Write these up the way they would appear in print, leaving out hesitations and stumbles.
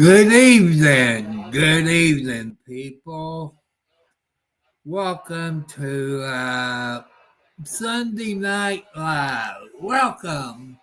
Good evening, people. Welcome to Sunday Night Live. Welcome.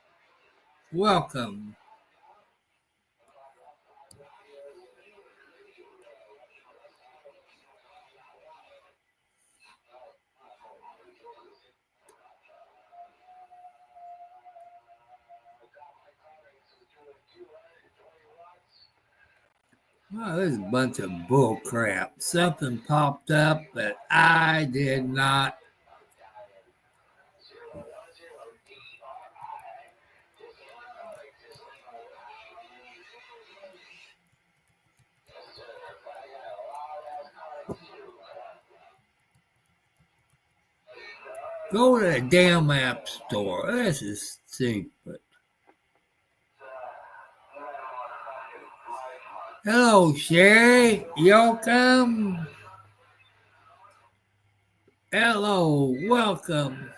Oh, this is a bunch of bull crap. Something popped up, but I did not. Go to the damn app store. This is stupid. Hello, Sherry. Welcome. Hello, welcome.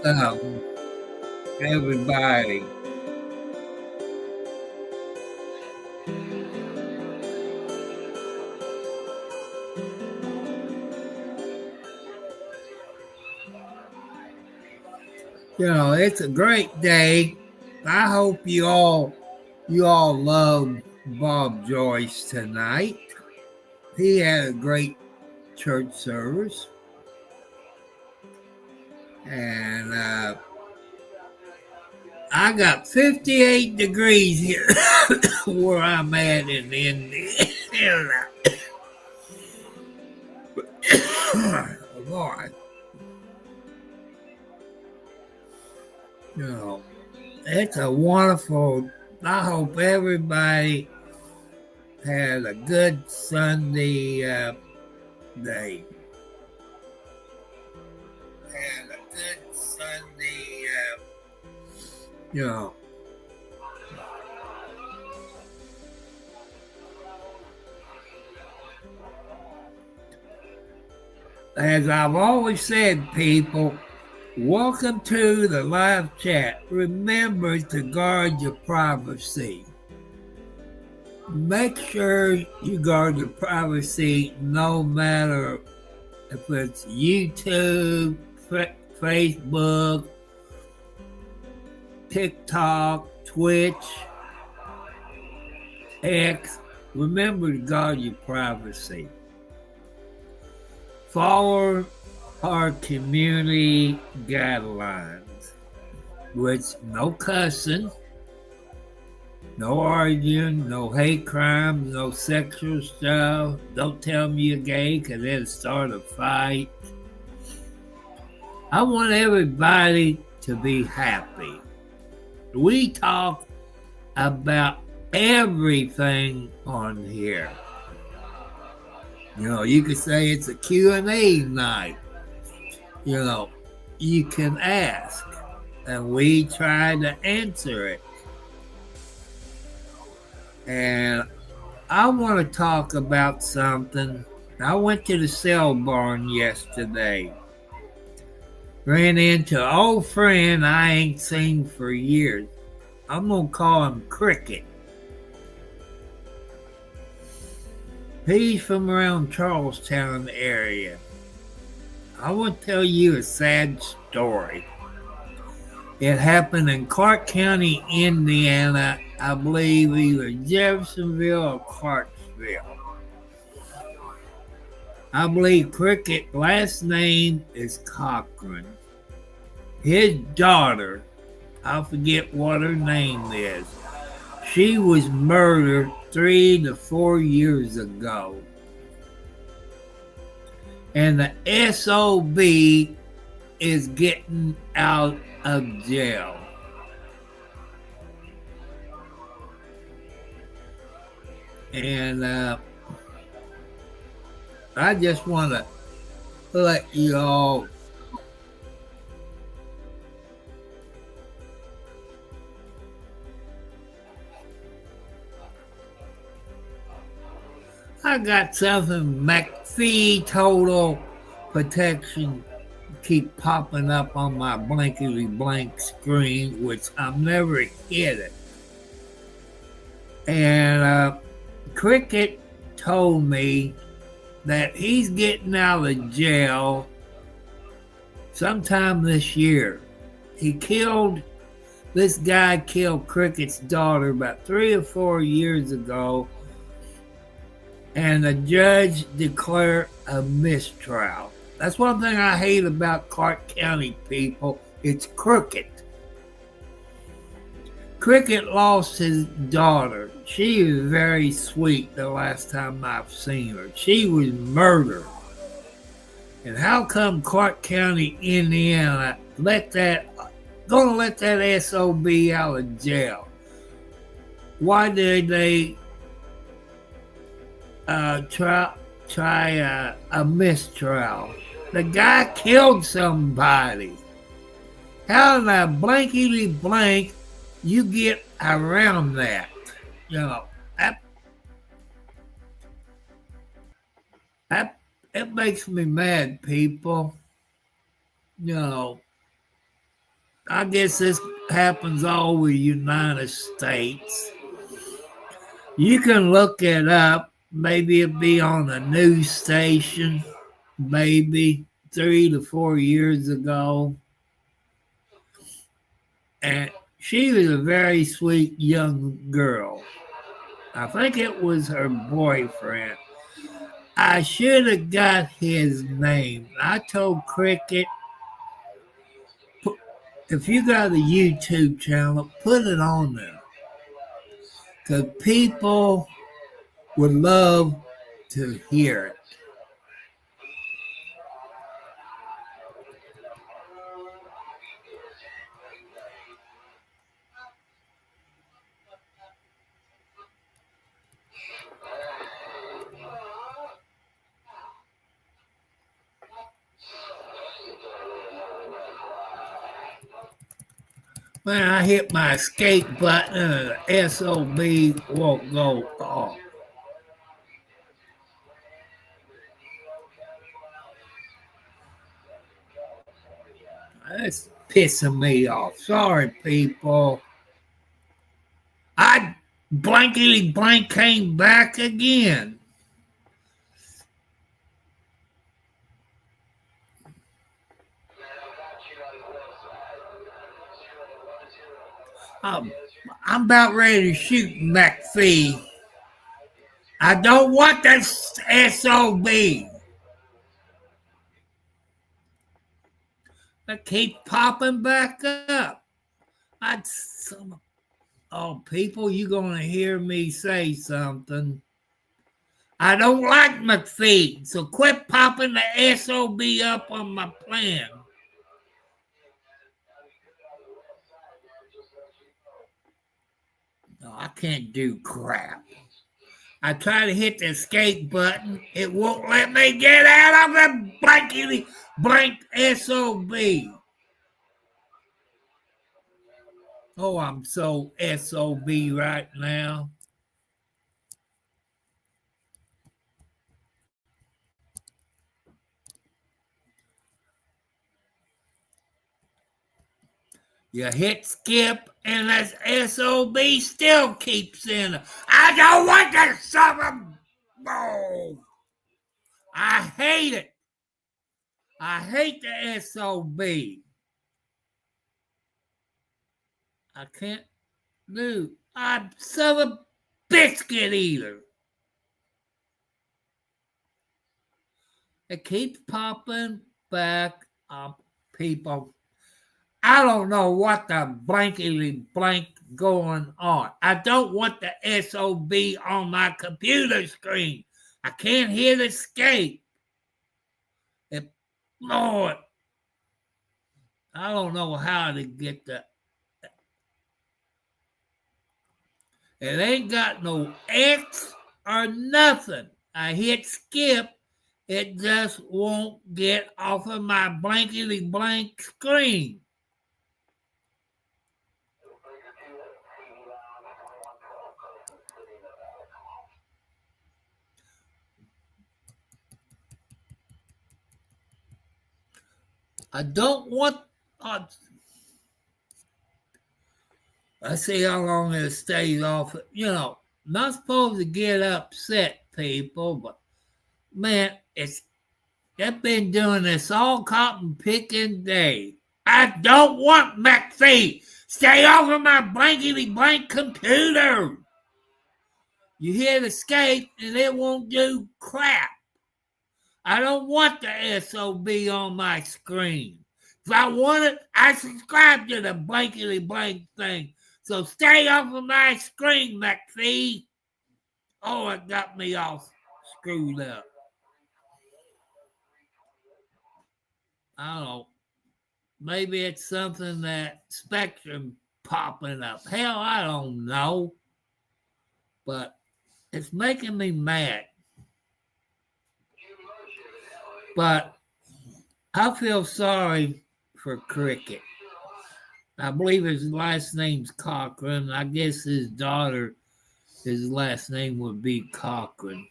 Welcome, everybody. It's a great day. I hope you all love Bob Joyce tonight. He had a great church service, and I got 58 degrees here where I'm at in Indiana. Boy, it's a wonderful. I hope everybody had a good Sunday day. Had a good Sunday, As I've always said, people, welcome to the live chat. Remember to guard your privacy. Make sure you guard your privacy no matter if it's YouTube, Facebook, TikTok, Twitch, X. Remember to guard your privacy. Follow our community guidelines, which no cussing, no arguing, no hate crimes, no sexual stuff. Don't tell me you're gay because it'll start a fight. I want everybody to be happy. We talk about everything on here. You could say it's a Q&A night. You can ask, and we try to answer it. And I want to talk about something. I went to the sale barn yesterday. Ran into an old friend I ain't seen for years. I'm going to call him Cricket. He's from around Charlestown area. I want to tell you a sad story. It happened in Clark County, Indiana. I believe either Jeffersonville or Clarksville. I believe Cricket last name is Cochran. His daughter, I forget what her name is. She was murdered 3 to 4 years ago. And the SOB is getting out of jail. And I just want to let you all I got something McPhee Total Protection keep popping up on my blankety blank screen, which I'm never hit it. And Cricket told me that he's getting out of jail sometime this year. This guy killed Cricket's daughter about 3 or 4 years ago, and the judge declared a mistrial. That's one thing I hate about Clark County people. It's crooked. Cricket lost his daughter. She was very sweet the last time I've seen her. She was murdered. And how come Clark County, Indiana, gonna let that SOB out of jail? Why did they try a mistrial? The guy killed somebody. How in the blankety blank you get around that? You know, it makes me mad, people. You know, I guess this happens all over the United States. You can look it up. Maybe it'll be on a news station, maybe 3 to 4 years ago. And she was a very sweet young girl. I think it was her boyfriend. I should have got his name. I told Cricket, if you got a YouTube channel, put it on there. Because people would love to hear it. When I hit my escape button and the SOB won't go off. That's pissing me off. Sorry, people. I blankety blank came back again. I'm about ready to shoot McPhee. I don't want this SOB. That keep popping back up. Oh, people, you're going to hear me say something. I don't like McPhee, so quit popping the SOB up on my plan. No, I can't do crap. I try to hit the escape button. It won't let me get out of the blankety blank SOB. Oh, I'm so SOB right now. You hit skip and that SOB still keeps in. I don't want that son of no. I hate it. I hate the SOB. I can't do. I'm son of a biscuit eater. It keeps popping back up, people. I don't know what the blankety blank going on. I don't want the SOB on my computer screen. I can't hit escape. Lord, I don't know how to get that. It ain't got no X or nothing. I hit skip. It just won't get off of my blankety blank screen. I don't want. Let's see how long it stays off. Not supposed to get upset, people, but man, they've been doing this all cotton picking day. I don't want McPhee. Stay off of my blankety blank computer. You hit escape and it won't do crap. I don't want the SOB on my screen. If I want it, I subscribe to the blankety blank thing. So stay off of my screen, McPhee. Oh, it got me all screwed up. I don't know. Maybe it's something that Spectrum popping up. Hell, I don't know. But it's making me mad. But I feel sorry for Cricket. I believe his last name's Cochran. I guess his daughter, his last name would be Cochran.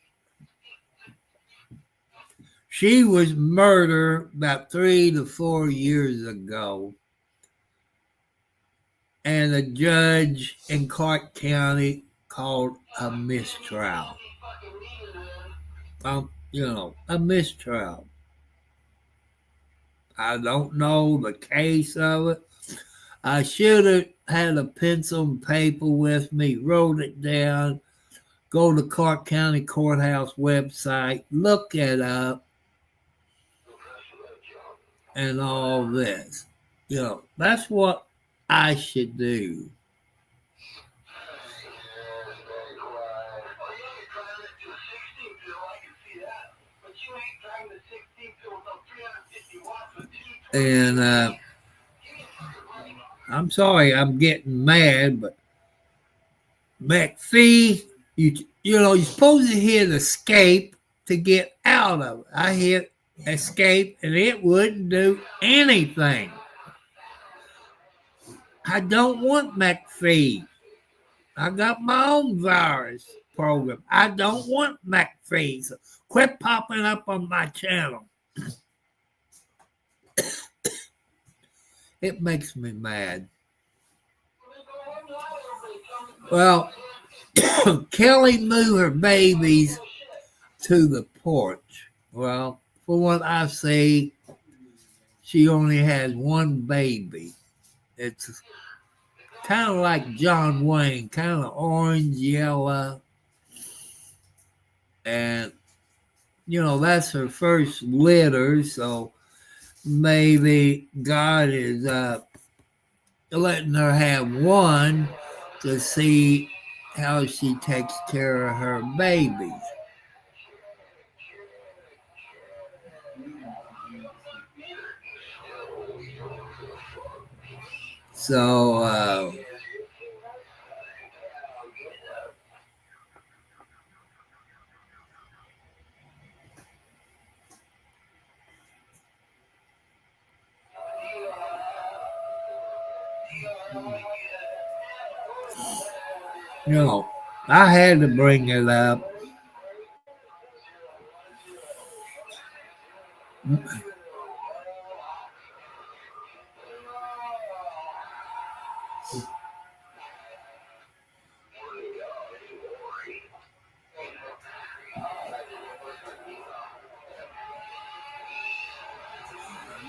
She was murdered about 3 to 4 years ago. And a judge in Clark County called a mistrial. A mistrial. I don't know the case of it. I should have had a pencil and paper with me, wrote it down, go to Clark County Courthouse website, look it up, and all this. That's what I should do. And I'm sorry I'm getting mad, but McPhee, you're supposed to hit escape to get out of it. I hit escape and it wouldn't do anything. I don't want McPhee. I got my own virus program. I don't want McPhee. So quit popping up on my channel. It makes me mad. Well, Kelly moved her babies to the porch. Well, for what I see, she only has one baby. It's kind of like John Wayne, kind of orange, yellow. And, that's her first litter, so maybe God is letting her have one to see how she takes care of her babies. So, I had to bring it up.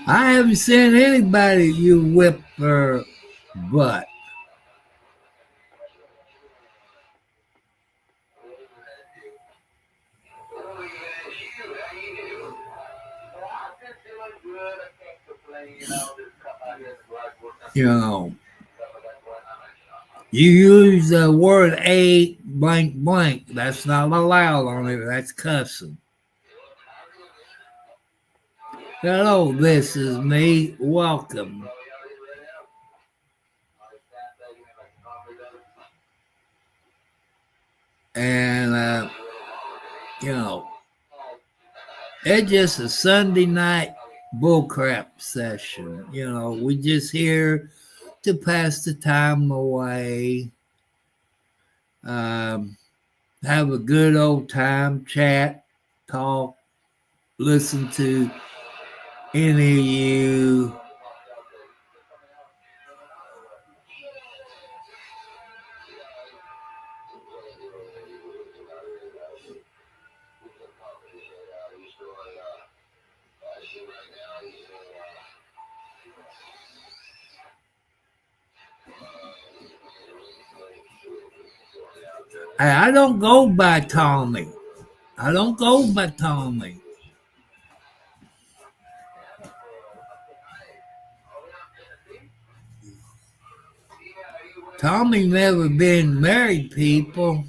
I haven't seen anybody you whip her butt. You use the word a blank blank. That's not allowed on it. That's cussing. Hello, this is me. Welcome. And, it's just a Sunday night bullcrap session. We just here to pass the time away, have a good old time, chat, talk, listen to any of you I don't go by Tommy. I don't go by Tommy. Tommy never been married, people.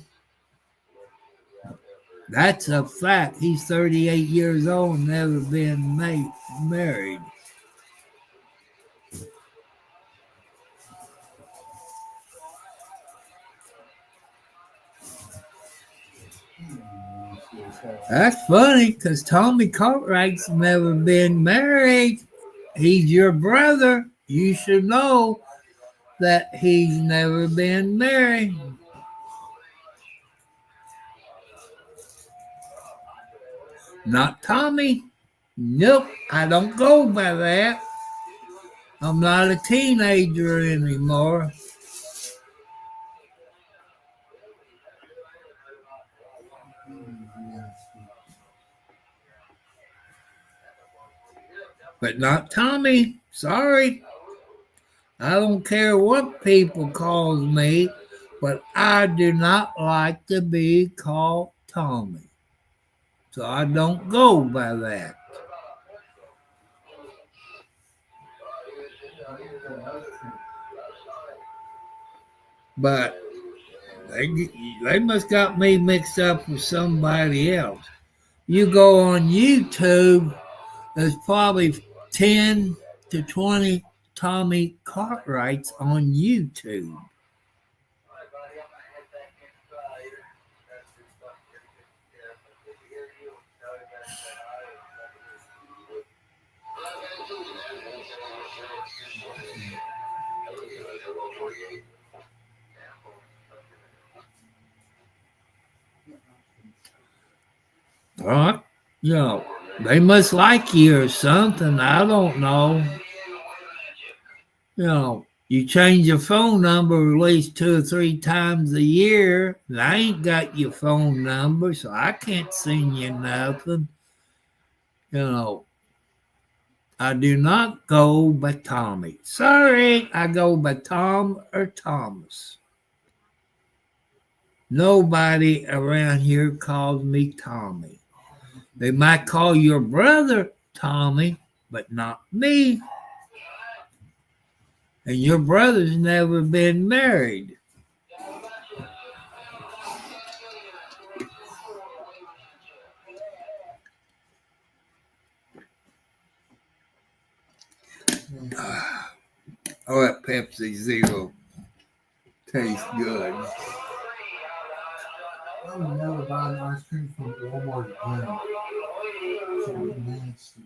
That's a fact. He's 38 years old, never been married. That's funny because Tommy Cartwright's never been married. He's your brother. You should know that he's never been married. Not Tommy. Nope, I don't go by that. I'm not a teenager anymore. But not Tommy. Sorry. I don't care what people call me, but I do not like to be called Tommy. So I don't go by that. But they must got me mixed up with somebody else. You go on YouTube, there's probably 10 to 20 Tommy Cartwrights on YouTube. You know, they must like you or something. I don't know. You know, you change your phone number at least 2 or 3 times a year, and I ain't got your phone number, so I can't send you nothing. You know, I do not go by Tommy. Sorry, I go by Tom or Thomas. Nobody around here calls me Tommy. They might call your brother Tommy, but not me. And your brother's never been married. Oh, that Pepsi Zero tastes good. I would never buy an ice cream from Walmart again. So nasty.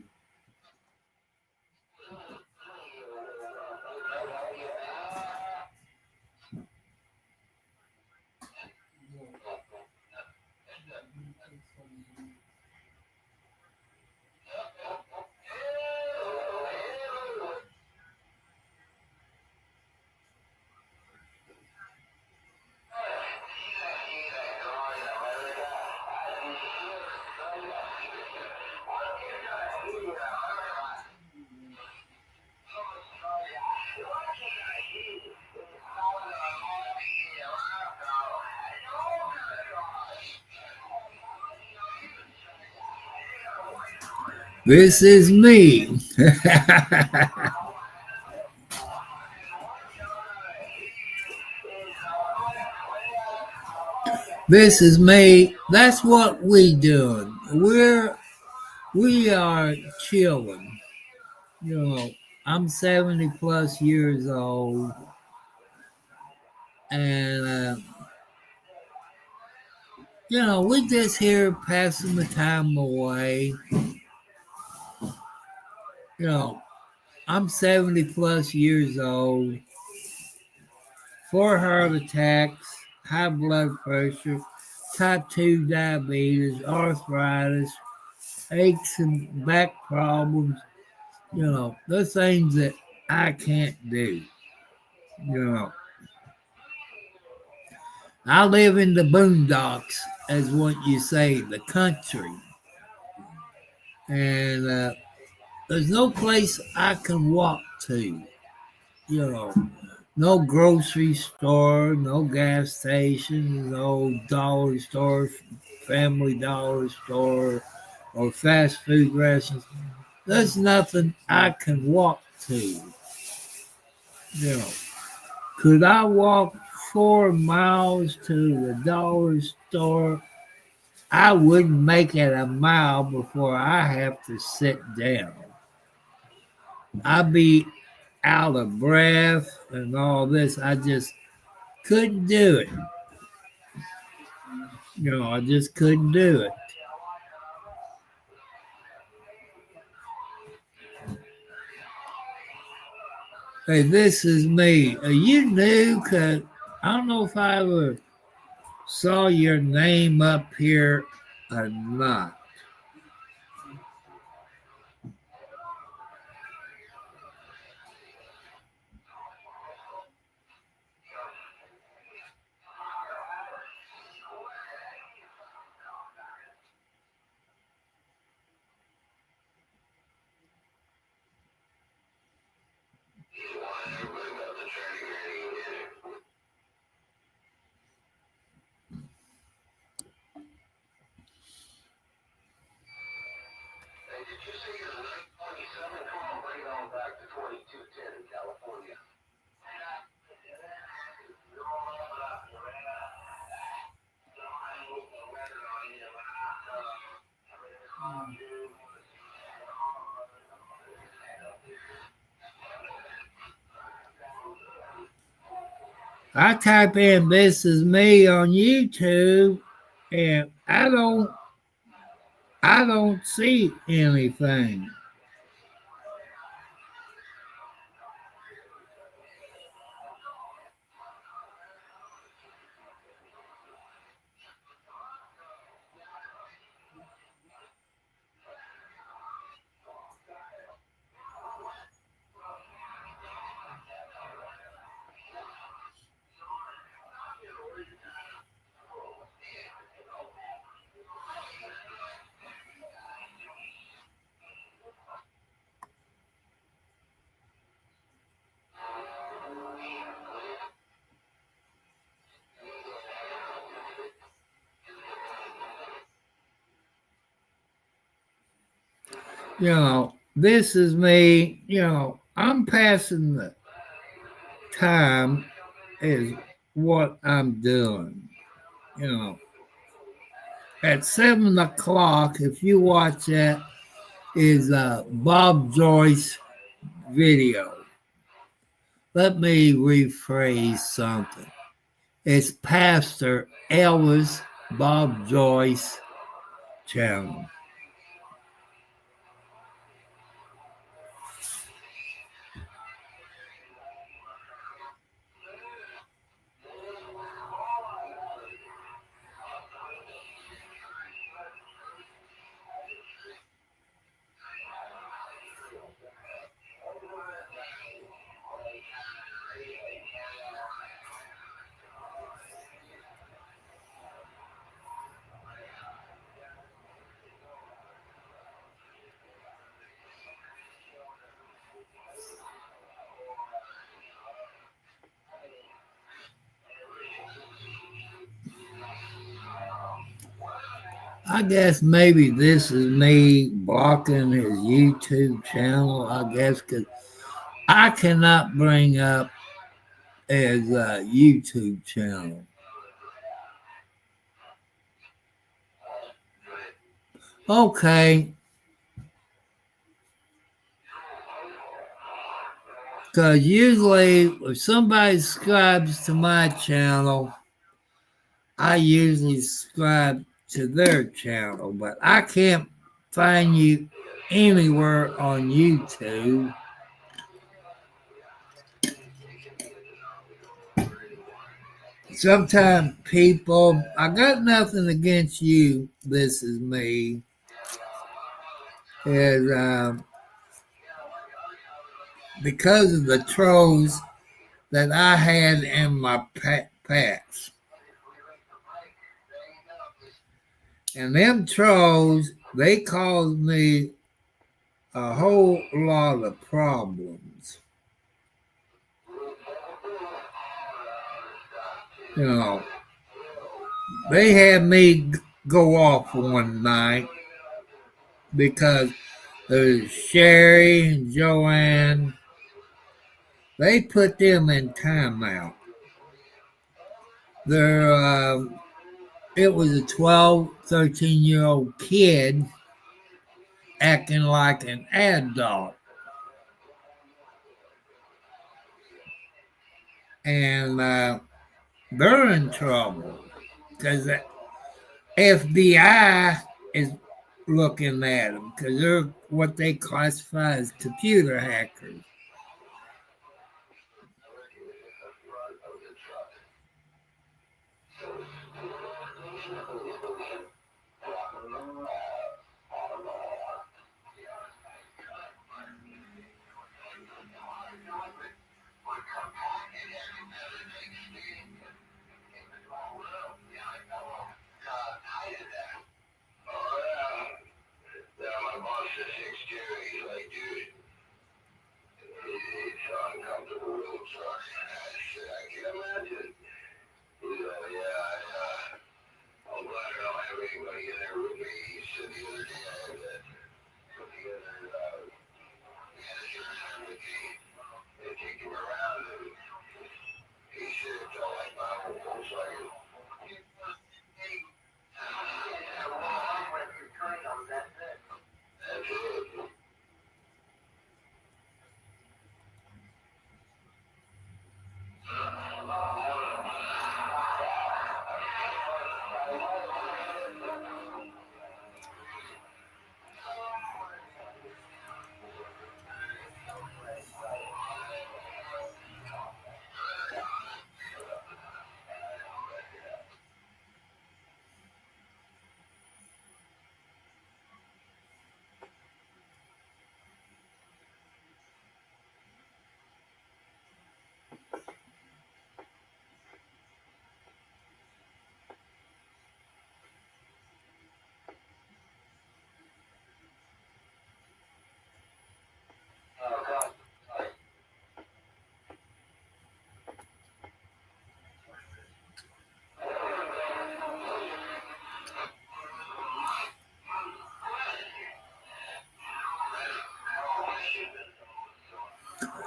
This is me. This is me. That's what we doing. We are chilling. You know, I'm 70 plus years old, and you know, we just here passing the time away. You know, I'm 70 plus years old, 4 heart attacks, high blood pressure, type 2 diabetes, arthritis, aches and back problems, the things that I can't do. You know, I live in the boondocks, as what you say, the country, and there's no place I can walk to. You know, no grocery store, no gas station, no dollar store, family dollar store, or fast food restaurants. There's nothing I can walk to. You know, could I walk 4 miles to the dollar store? I wouldn't make it a mile before I have to sit down. I'd be out of breath and all this. I just couldn't do it. I just couldn't do it. Hey, this is me. You knew, cause I don't know if I ever saw your name up here or not. I type in "this is me" on YouTube, and I don't see anything. This is me. I'm passing the time is what I'm doing. You know, at 7 o'clock, if you watch that, is Bob Joyce video. Let me rephrase something. It's Pastor Elvis Bob Joyce channel. I guess maybe this is me blocking his YouTube channel. I guess because I cannot bring up his YouTube channel. Okay. Because usually, if somebody subscribes to my channel, I usually subscribe to their channel, but I can't find you anywhere on YouTube. Sometimes people, I got nothing against you. This is me. Is because of the trolls that I had in my past. And them trolls, they caused me a whole lot of problems. You know, they had me go off one night because Sherry and Joanne, they put them in timeout. They're, it was a 12, 13-year-old kid acting like an adult. And they're in trouble because the FBI is looking at them because they're what they classify as computer hackers.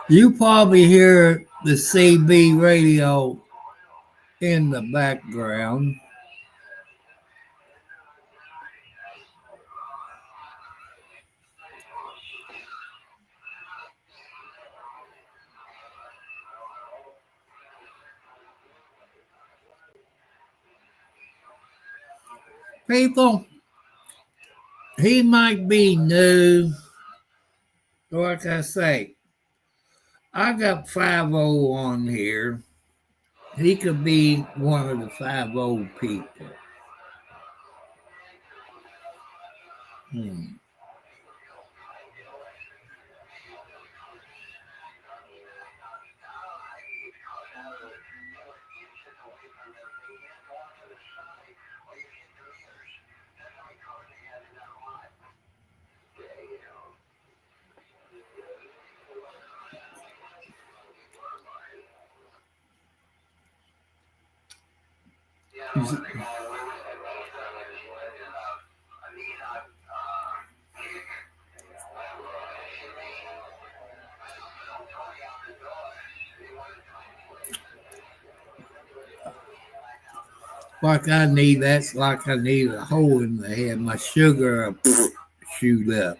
You probably hear the CB radio in the background. People, he might be new. Like I say, I got 50 on here. He could be one of the 50 people. Hmm. That's like I need a hole in the head. My sugar shoot up.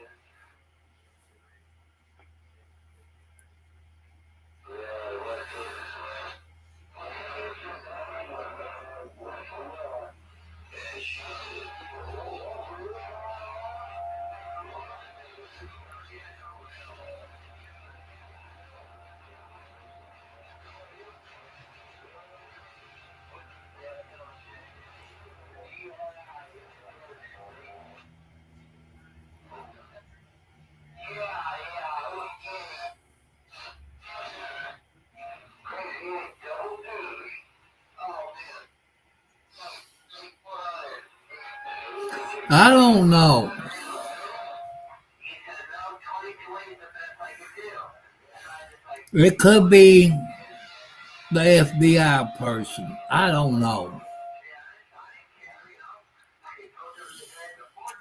I don't know. It could be the FBI person. I don't know.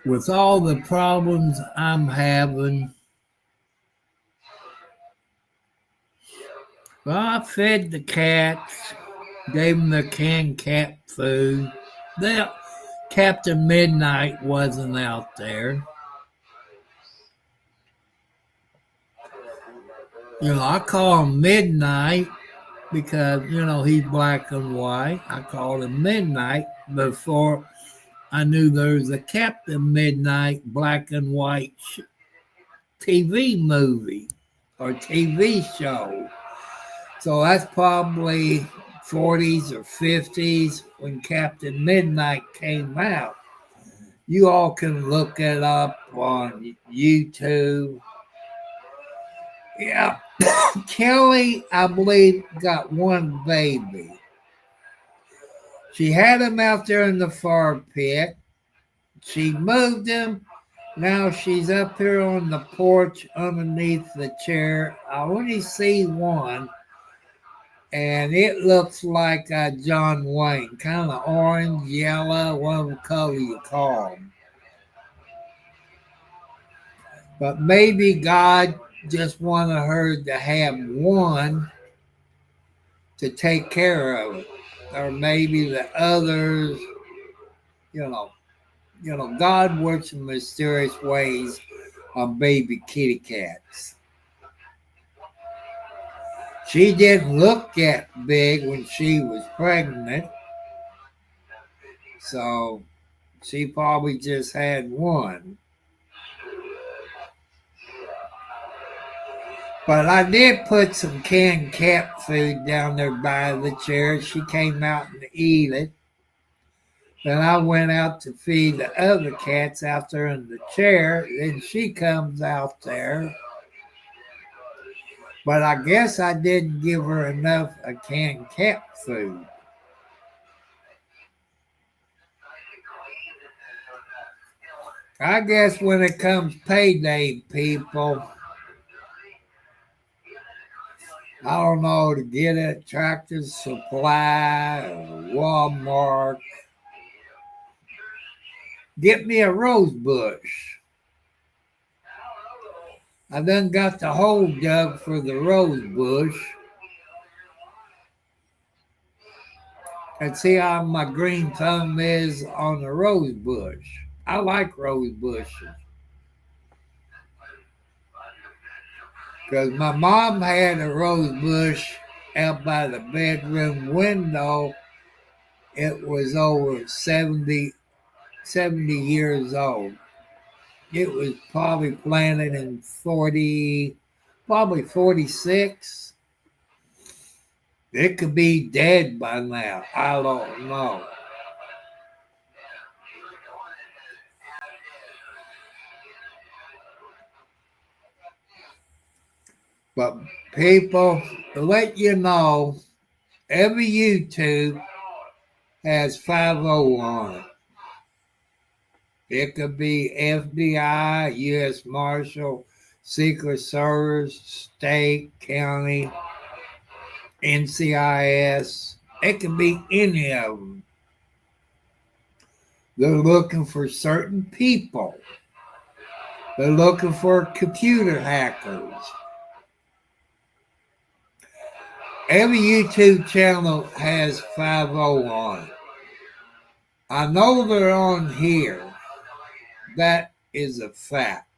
With all the problems I'm having, well, I fed the cats, gave them their canned cat food. They, Captain Midnight wasn't out there. I call him Midnight because, he's black and white. I called him Midnight before I knew there was a Captain Midnight black and white TV movie or TV show. So that's probably 40s or 50s when Captain Midnight came out. You all can look it up on YouTube. Yeah. Kelly, I believe, got one baby. She had him out there in the fire pit. She moved him. Now she's up here on the porch underneath the chair. I only see one, and it looks like John Wayne, kind of orange, yellow, whatever color you call him. But maybe God just wanted her to have one to take care of it, or maybe the others, God works in mysterious ways on baby kitty cats. She didn't look that big when she was pregnant, so she probably just had one. But I did put some canned cat food down there by the chair. She came out and ate it. Then I went out to feed the other cats out there in the chair. Then she comes out there. But I guess I didn't give her enough of canned cat food. I guess when it comes payday, people, I don't know, to get it, Tractor Supply or Walmart, get me a rose bush. I done got the hole dug for the rose bush. And see how my green thumb is on the rose bush. I like rose bushes. Because my mom had a rose bush out by the bedroom window. It was over 70 years old. It was probably planted in 46. It could be dead by now. I don't know. But people, to let you know, every YouTube has 50 on it. It could be FBI, U.S. Marshal, Secret Service, state, county, NCIS. It could be any of them. They're looking for certain people. They're looking for computer hackers. Every YouTube channel has 50 on it. I know they're on here. That is a fact.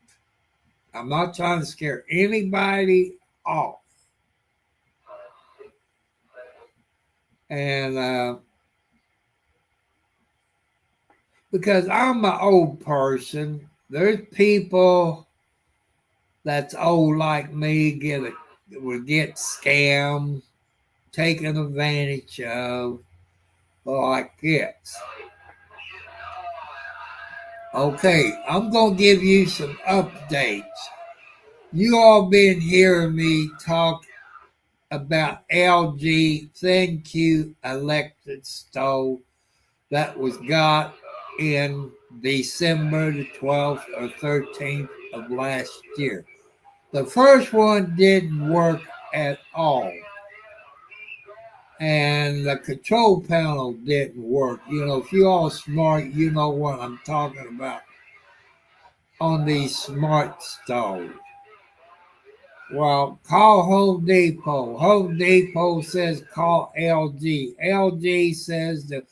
I'm not trying to scare anybody off. And because I'm an old person, there's people that's old like me would get scammed, taken advantage of, like this. Okay, I'm going to give you some updates. You all been hearing me talk about LG ThinQ electric stove that was got in December the 12th or 13th of last year. The first one didn't work at all. And the control panel didn't work. You know, if you all smart, you know what I'm talking about on these smart stoves. Well, call Home Depot. Home Depot says call LG. LG says to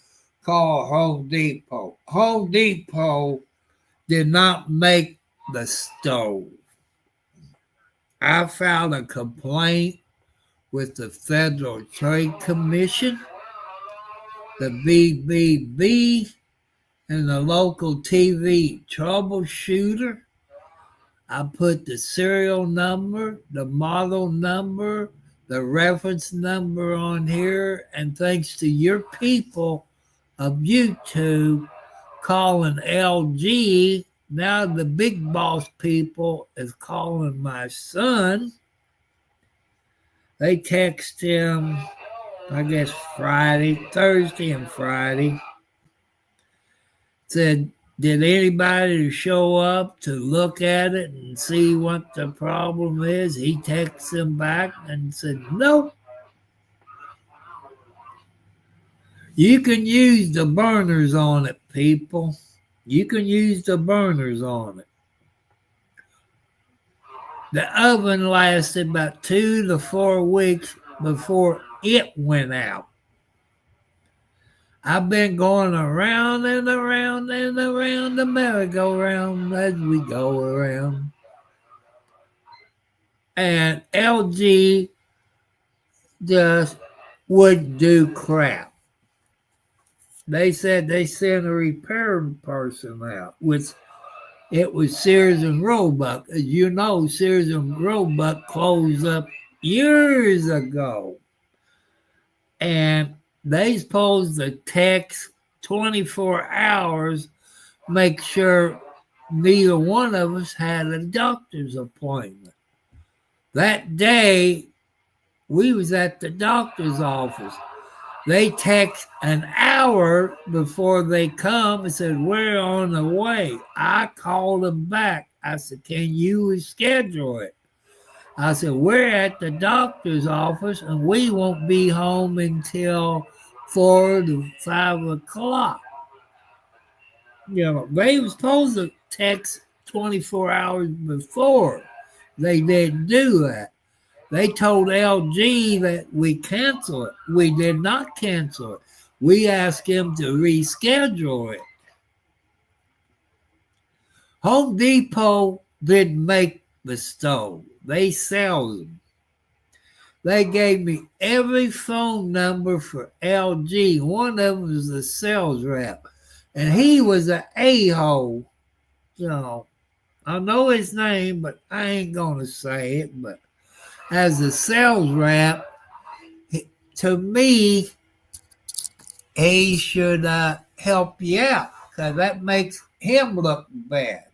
call Home Depot. Home Depot did not make the stove. I filed a complaint with the Federal Trade Commission, the BBB, and the local TV troubleshooter. I put the serial number, the model number, the reference number on here, and thanks to your people of YouTube calling LG, now the big boss people is calling my son. They text him, I guess Thursday and Friday, said, did anybody show up to look at it and see what the problem is? He texted him back and said, nope. You can use the burners on it, people. You can use the burners on it. The oven lasted about 2 to 4 weeks before it went out. I've been going around and around and around the merry-go-round as we go around. And LG just wouldn't do crap. They said they sent a repair person out, which it was Sears and Roebuck. As you know, Sears and Roebuck closed up years ago. And they supposed to text 24 hours, make sure neither one of us had a doctor's appointment. That day, we was at the doctor's office. They text an hour before they come and said, we're on the way. I called them back. I said, can you reschedule it? I said, we're at the doctor's office and we won't be home until 4 to 5 o'clock. You know, they were supposed to text 24 hours before. They didn't do that. They told LG that we cancel it. We did not cancel it. We asked him to reschedule it. Home Depot didn't make the stove. They sell them. They gave me every phone number for LG. One of them was the sales rep. And he was an a-hole. You know, I know his name, but I ain't going to say it. But as a sales rep, to me, he should help you out because that makes him look bad.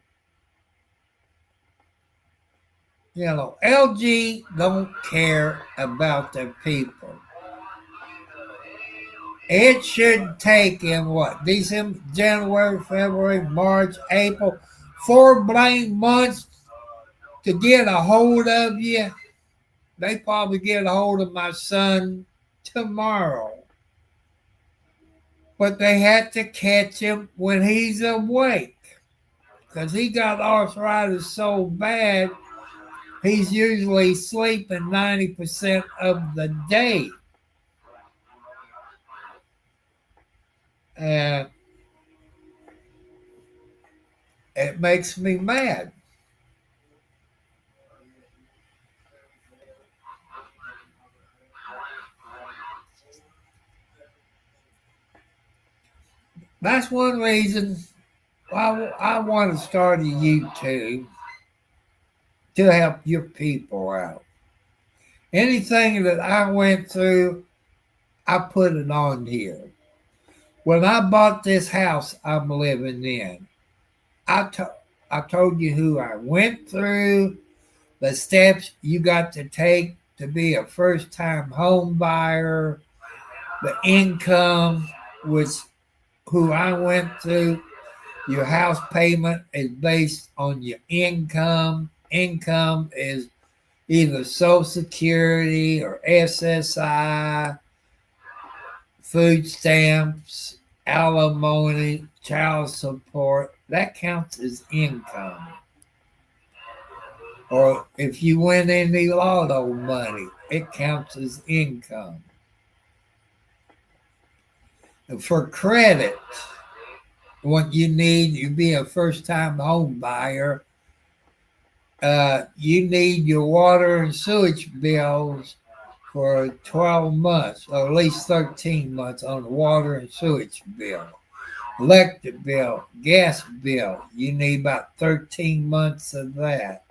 You know, LG don't care about the people. It should take him, what, December, January, February, March, April, 4 blame months to get a hold of you. They probably get a hold of my son tomorrow. But they had to catch him when he's awake because he got arthritis so bad. He's usually sleeping 90% of the day. And it makes me mad. That's one reason I want to start a YouTube to help your people out. Anything that I went through, I put it on here. When I bought this house I'm living in, I told you who I went through, the steps you got to take to be a first-time home buyer, the income, which who I went through. Your house payment is based on your income. Income is either Social Security or SSI, food stamps, alimony, child support. That counts as income. Or if you win any lotto money, it counts as income. And for credit, what you need, you be a first-time home buyer, you need your water and sewage bills for 12 months, or at least 13 months on the water and sewage bill. Electric bill, gas bill, you need about 13 months of that.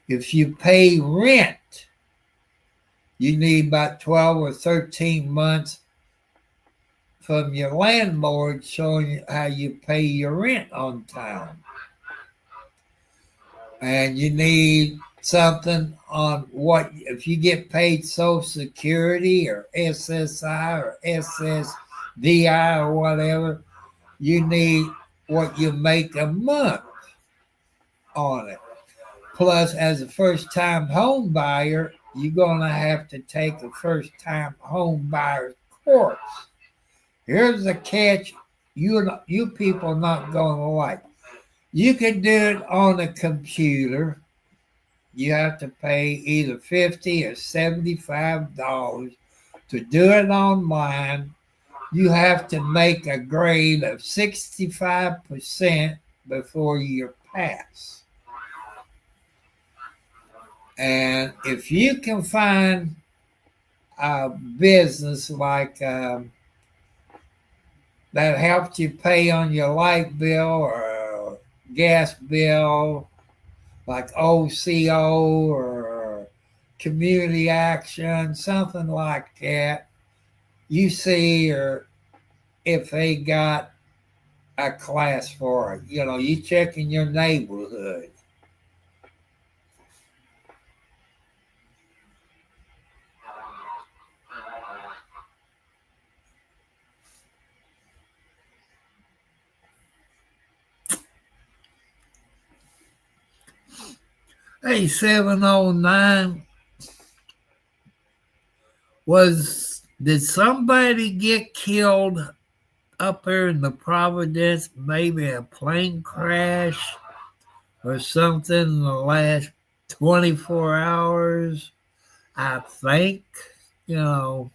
If you pay rent, you need about 12 or 13 months from your landlord showing you how you pay your rent on time. And you need something on what, if you get paid Social Security or SSI or SSDI or whatever, you need what you make a month on it. Plus, as a first-time home buyer, you're going to have to take a first-time home buyer course. Here's the catch you people are not going to like. You can do it on a computer. You have to pay either $50 or $75 to do it online. You have to make a grade of 65% before you pass. And if you can find a business like that helps you pay on your light bill or gas bill, like OCO or Community Action, something like that, you see, or if they got a class for it. You check in your neighborhood. Hey, 709, did somebody get killed up there in the Providence? Maybe a plane crash or something in the last 24 hours? I think, you know.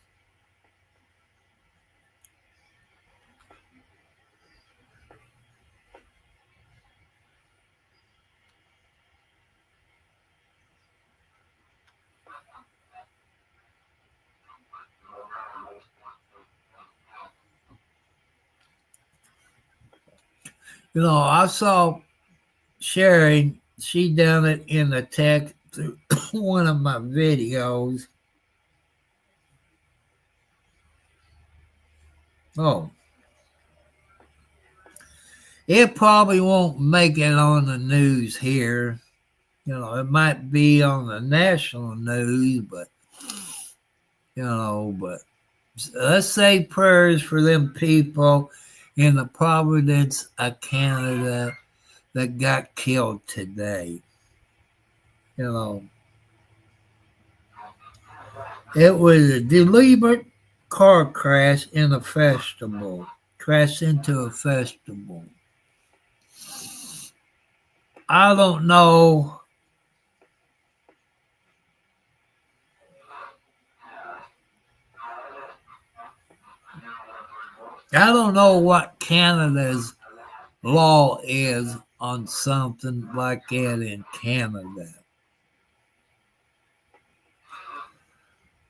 I saw Sherry, she done it in the text through one of my videos. Oh, it probably won't make it on the news here. It might be on the national news, but let's say prayers for them people in the Providence of Canada that got killed today. It was a deliberate car crash in a festival. Crashed into a festival. I don't know. I don't know what Canada's law is on something like that in Canada.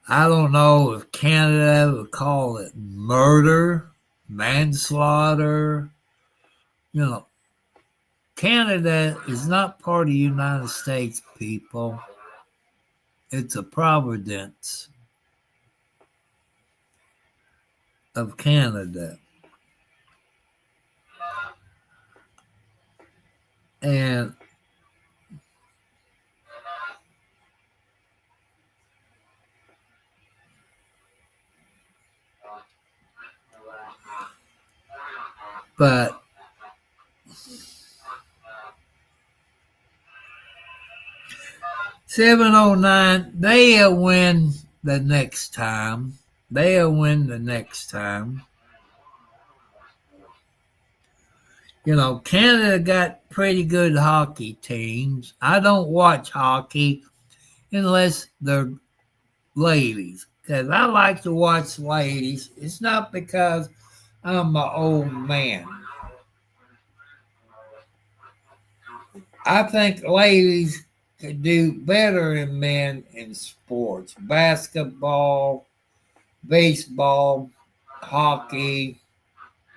I don't know if Canada would call it murder, manslaughter. Canada is not part of the United States, people. It's a province of Canada. And but 709, they'll win the next time. They'll win the next time. You know, Canada got pretty good hockey teams. I don't watch hockey unless they're ladies, because I like to watch ladies. It's not because I'm an old man. I think ladies could do better than men in sports. Basketball, baseball, hockey,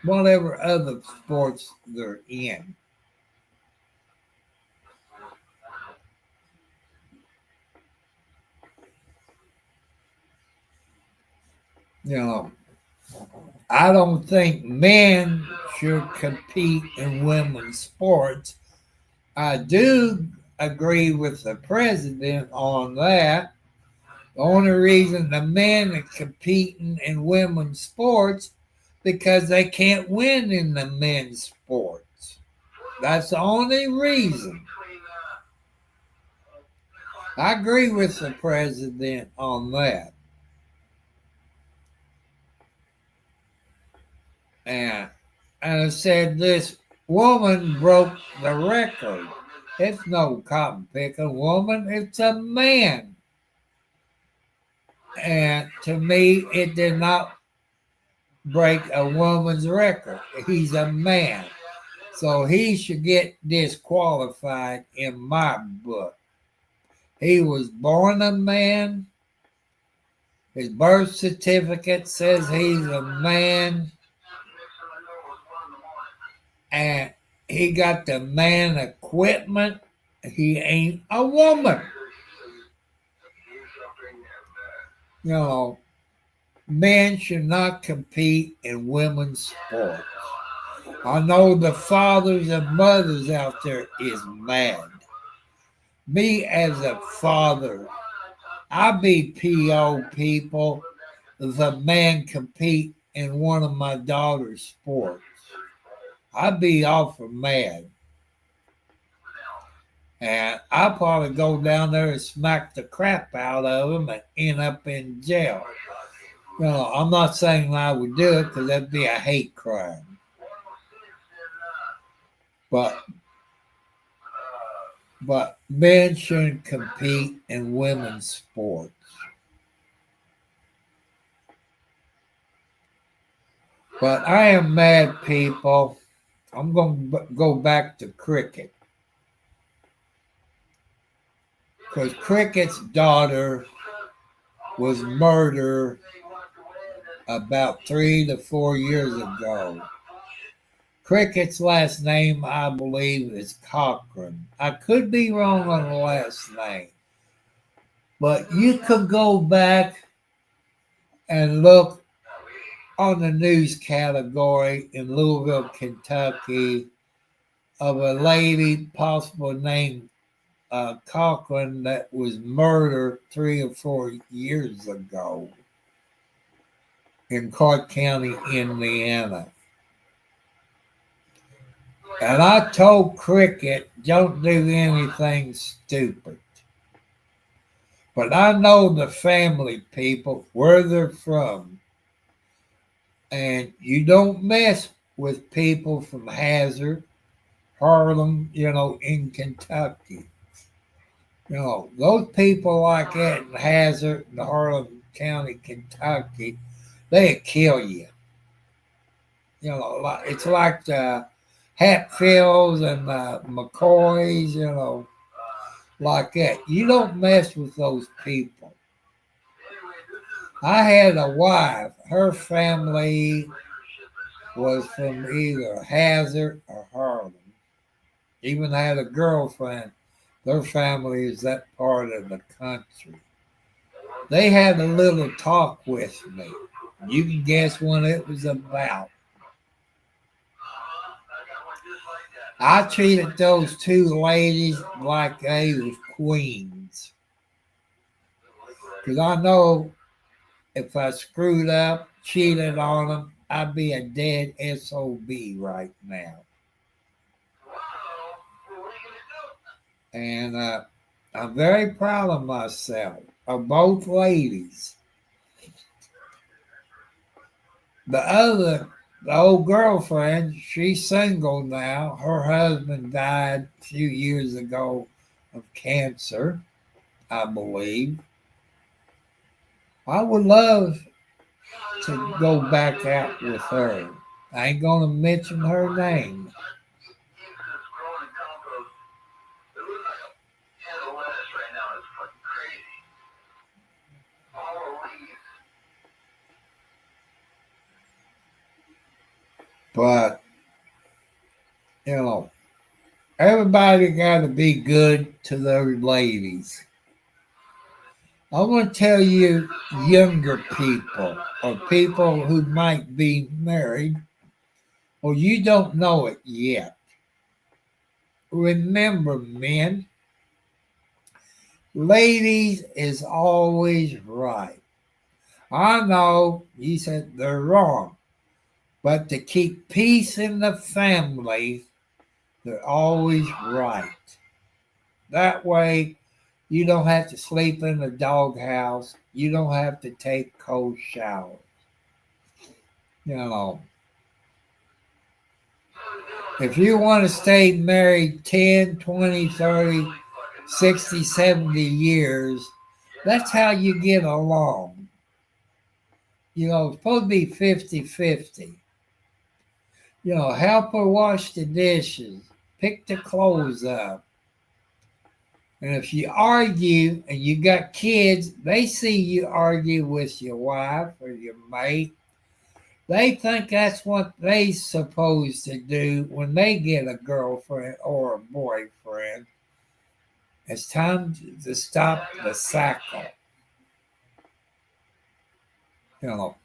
whatever other sports they're in. You know, I don't think men should compete in women's sports. I do agree with the president on that. The only reason the men are competing in women's sports because they can't win in the men's sports. That's the only reason. I agree with the president on that. And I said this woman broke the record. It's no cotton picking woman, it's a man. And to me, it did not break a woman's record. He's a man. So he should get disqualified in my book. He was born a man. His birth certificate says he's a man. And he got the man equipment. He ain't a woman. You know, men should not compete in women's sports. I know the fathers and mothers out there is mad. Me as a father, I be PO people if a man compete in one of my daughter's sports. I'd be awful mad. And I'd probably go down there and smack the crap out of him and end up in jail. You know, I'm not saying I would do it because that'd be a hate crime. But men shouldn't compete in women's sports. But I am mad, people. I'm going to go back to cricket. Because Cricket's daughter was murdered about 3 to 4 years ago. Cricket's last name, I believe, is Cochran. I could be wrong on the last name. But you could go back and look on the news category in Louisville, Kentucky, of a lady possible named Cochran that was murdered 3 or 4 years ago in Clark County, Indiana. And I told Cricket, don't do anything stupid. But I know the family people, where they're from. And you don't mess with people from Hazard, Harlem, you know, in Kentucky. You know, those people like that in Hazard and Harlem County, Kentucky, they'd kill you. You know, it's like the Hatfields and McCoys, you know, like that. You don't mess with those people. I had a wife. Her family was from either Hazard or Harlem. Even had a girlfriend. Their family is that part of the country. They had a little talk with me. You can guess what it was about. I treated those two ladies like they was queens. Because I know if I screwed up, cheated on them, I'd be a dead SOB right now. And I'm very proud of myself, of both ladies. The old girlfriend, she's single now. Her husband died a few years ago of cancer, I believe. I would love to go back out with her. I ain't gonna mention her name. But, you know, everybody got to be good to their ladies. I want to tell you, younger people or people who might be married, or you don't know it yet. Remember, men, ladies is always right. I know you said they're wrong, but to keep peace in the family, they're always right. That way, you don't have to sleep in the doghouse. You don't have to take cold showers. You know, if you want to stay married 10, 20, 30, 60, 70 years, that's how you get along. You know, it's supposed to be 50-50. You know, help her wash the dishes, pick the clothes up. And if you argue and you got kids, they see you argue with your wife or your mate. They think that's what they supposed to do when they get a girlfriend or a boyfriend. It's time to stop the cycle. You know,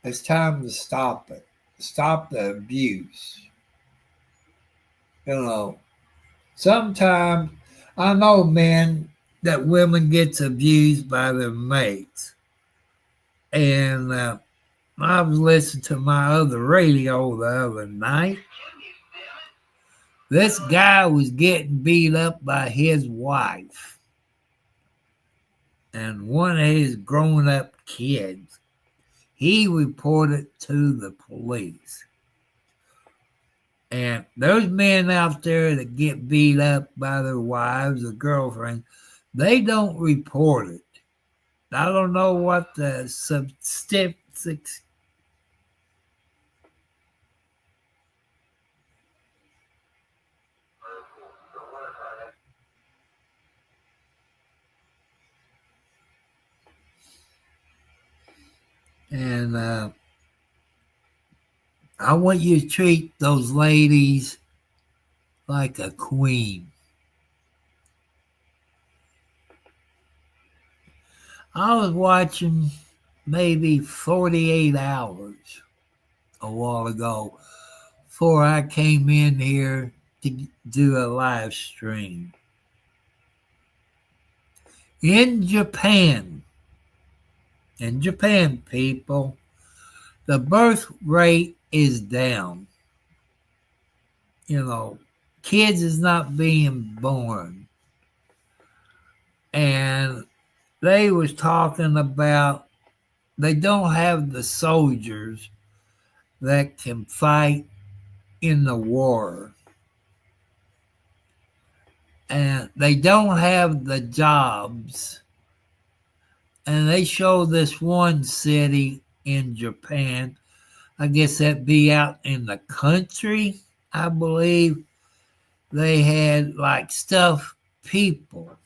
it's time to stop it. Stop the abuse. You know, sometimes I know men that women gets abused by their mates. And I was listening to my other radio the other night. This guy was getting beat up by his wife and one of his grown up kids. He reported to the police. And those men out there that get beat up by their wives or girlfriends, they don't report it. I don't know what the statistics. And I want you to treat those ladies like a queen. I was watching maybe 48 hours a while ago before I came in here to do a live stream. In Japan, people, the birth rate is down. You know, kids is not being born. And they was talking about they don't have the soldiers that can fight in the war. And they don't have the jobs. And they show this one city in Japan. I guess that'd be out in the country, I believe. They had like stuffed people.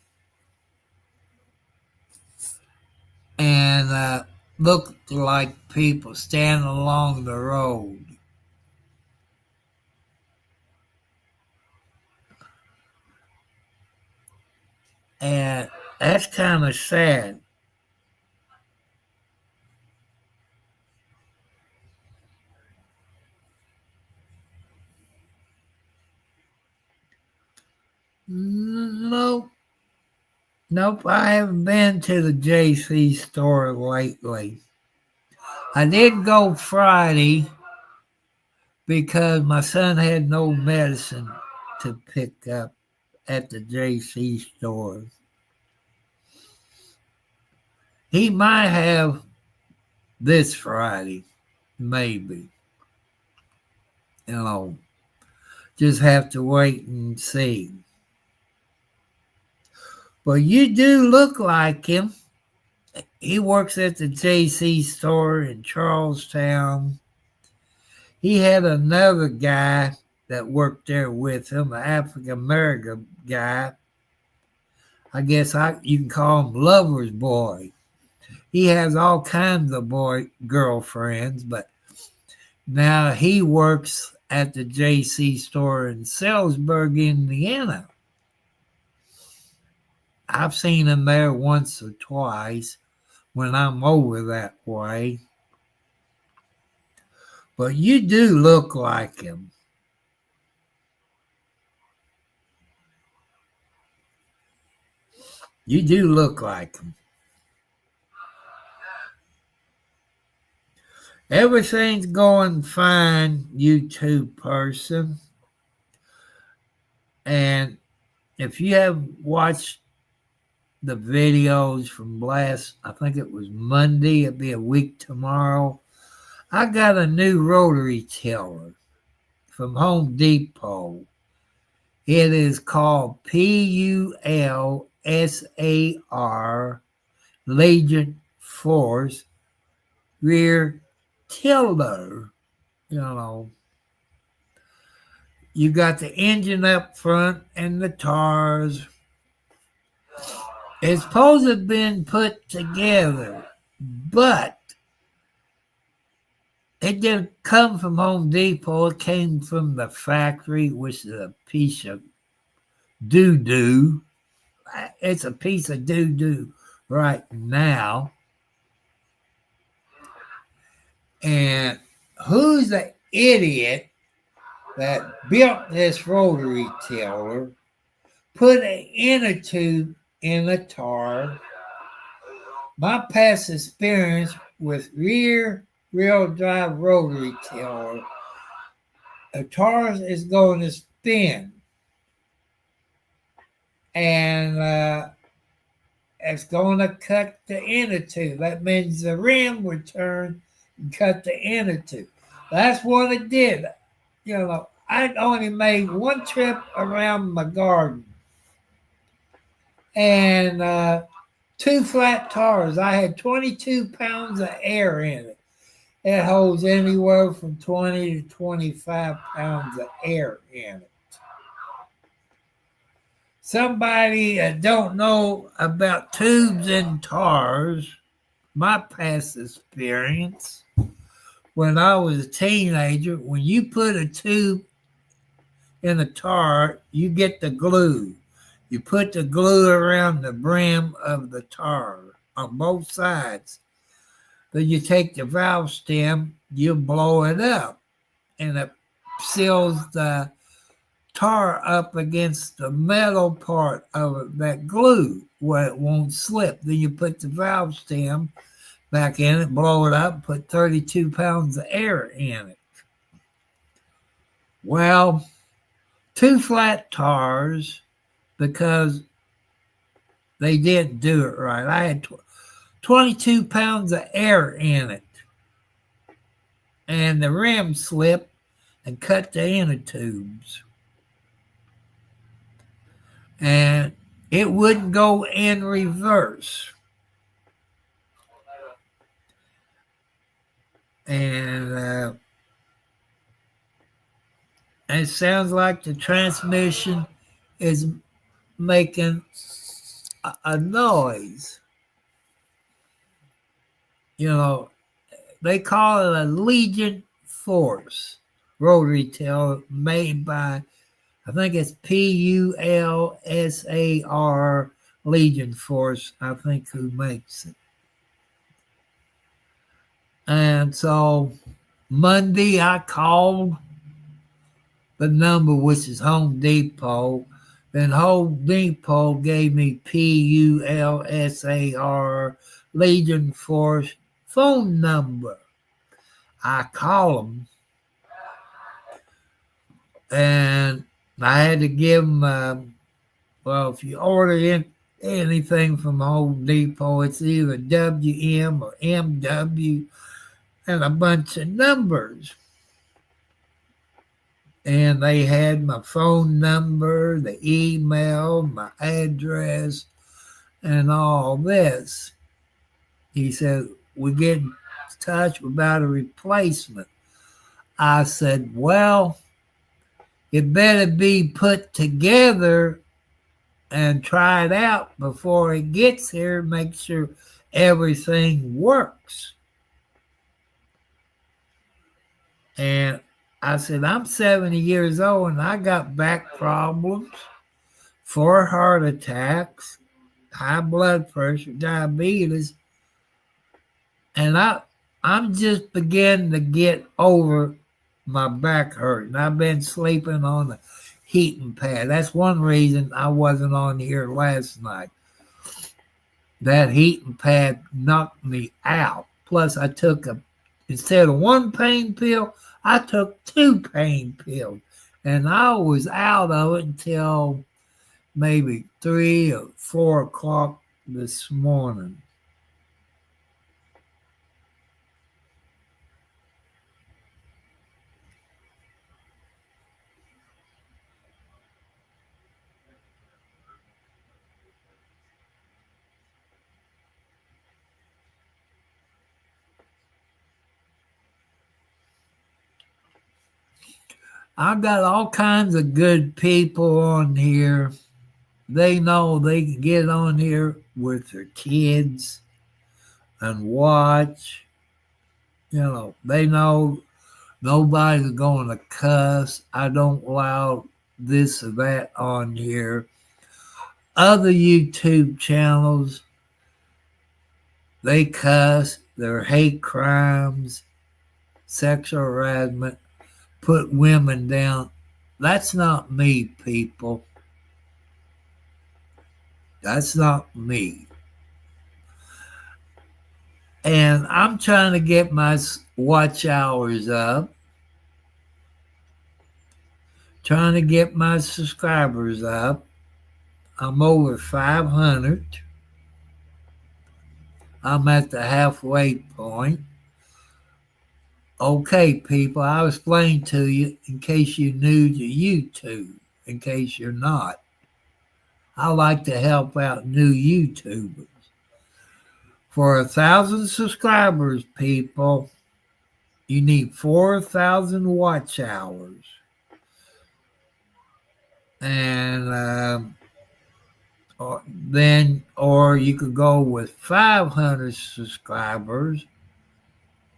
And looked like people standing along the road. And that's kind of sad. Nope. Nope, I haven't been to the JC store lately. I did go Friday because my son had no medicine to pick up at the JC stores. He might have this Friday, maybe. Just have to wait and see. But you do look like him. He works at the JC store in Charlestown. He had another guy that worked there with him, an African American guy. I guess you can call him Lover's Boy. He has all kinds of girlfriends, but now he works at the JC store in Salisbury, Indiana. I've seen him there once or twice when I'm over that way. But you do look like him. You do look like him. Everything's going fine, YouTube person. And if you have watched the videos from last, I think it was Monday, it'll be a week tomorrow, I got a new rotary tiller from Home Depot. It is called PULSAR Legion Force Rear Tiller. You got the engine up front and the tires. It's supposed to have been put together, but it didn't come from Home Depot. It came from the factory, which is a piece of doo-doo. It's a piece of doo-doo right now. And who's the idiot that built this rotary tiller, put an inner tube in the tar? My past experience with rear-wheel drive rotary tiller, the tar is going to spin. And it's going to cut the inner tube. That means the rim would turn and cut the inner tube. That's what it did. I only made one trip around my garden. And 2 flat tires. I had 22 pounds of air in it. It holds anywhere from 20 to 25 pounds of air in it. Somebody that don't know about tubes and tars, my past experience, when I was a teenager, when you put a tube in a tar, you get the glue. You put the glue around the brim of the tar on both sides. Then you take the valve stem, you blow it up, and it seals the tar up against the metal part of that glue where it won't slip. Then you put the valve stem back in it, blow it up, put 32 pounds of air in it. Well, 2 flat tars, because they didn't do it right. I had 22 pounds of air in it. And the rim slipped and cut the inner tubes. And it wouldn't go in reverse. And it sounds like the transmission is making a noise. They call it a Legion Force rotary tiller made by, I think it's PULSAR Legion Force, I think, who makes it. And so Monday I called the number, which is Home Depot. Then Home Depot gave me PULSAR Legion Force phone number. I call them, and I had to give them Well, if you order anything from Home Depot, it's either WM or MW and a bunch of numbers. And they had my phone number, the email, my address, and all this. He said, we get in touch about a replacement. I said, well, it better be put together and tried out before it gets here. Make sure everything works. And I said, I'm 70 years old and I got back problems, 4 heart attacks, high blood pressure, diabetes, and I'm just beginning to get over my back hurt. And I've been sleeping on the heating pad. That's one reason I wasn't on here last night. That heating pad knocked me out. Plus, I took instead of 1 pain pill, I took 2 pain pills. And I was out of it until maybe 3 or 4 o'clock this morning. I've got all kinds of good people on here. They know they can get on here with their kids and watch. You know, they know nobody's going to cuss. I don't allow this or that on here. Other YouTube channels, they cuss, they're hate crimes, sexual harassment, put women down. That's not me, people. That's not me. And I'm trying to get my watch hours up, trying to get my subscribers up. I'm over 500. I'm at the halfway point. Okay, people, I'll explain to you in case you're new to YouTube, in case you're not. I like to help out new YouTubers. For 1,000 subscribers, people, you need 4,000 watch hours. And or you could go with 500 subscribers,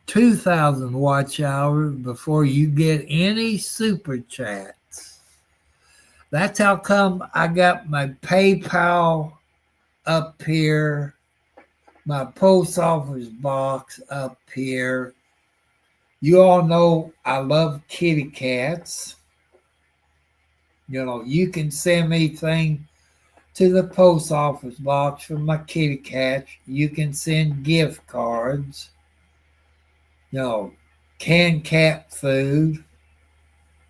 2,000 watch hours before you get any super chats. That's how come I got my PayPal up here, my post office box up here. You all know I love kitty cats. You know, you can send me things to the post office box for my kitty cats. You can send gift cards. You know, canned cat food.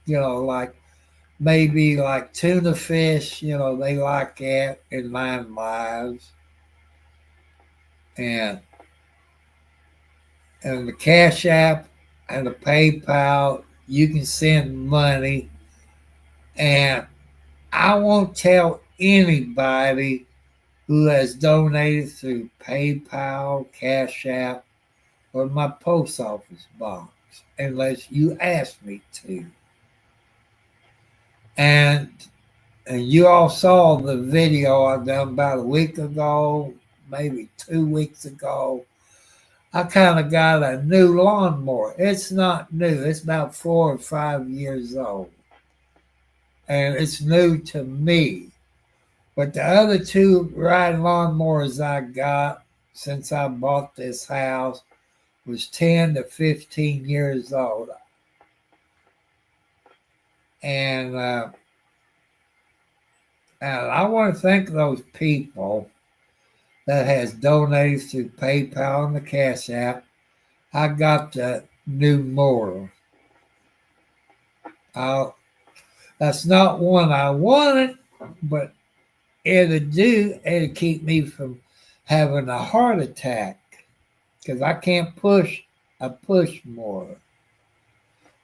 You know, like maybe like tuna fish. You know, they like that in Nine Lives. And the Cash App and the PayPal, you can send money. And I won't tell anybody who has donated through PayPal, Cash App, or my post office box unless you ask me to. And you all saw the video I done about a week ago, maybe 2 weeks ago. I kind of got a new lawnmower. It's not new. It's about 4 or 5 years old. And it's new to me. But the other 2 riding lawnmowers I got since I bought this house was 10 to 15 years old. And I want to thank those people that has donated through PayPal and the Cash App. I got the new mower. That's not one I wanted, but it'll keep me from having a heart attack because I can't push. I push more.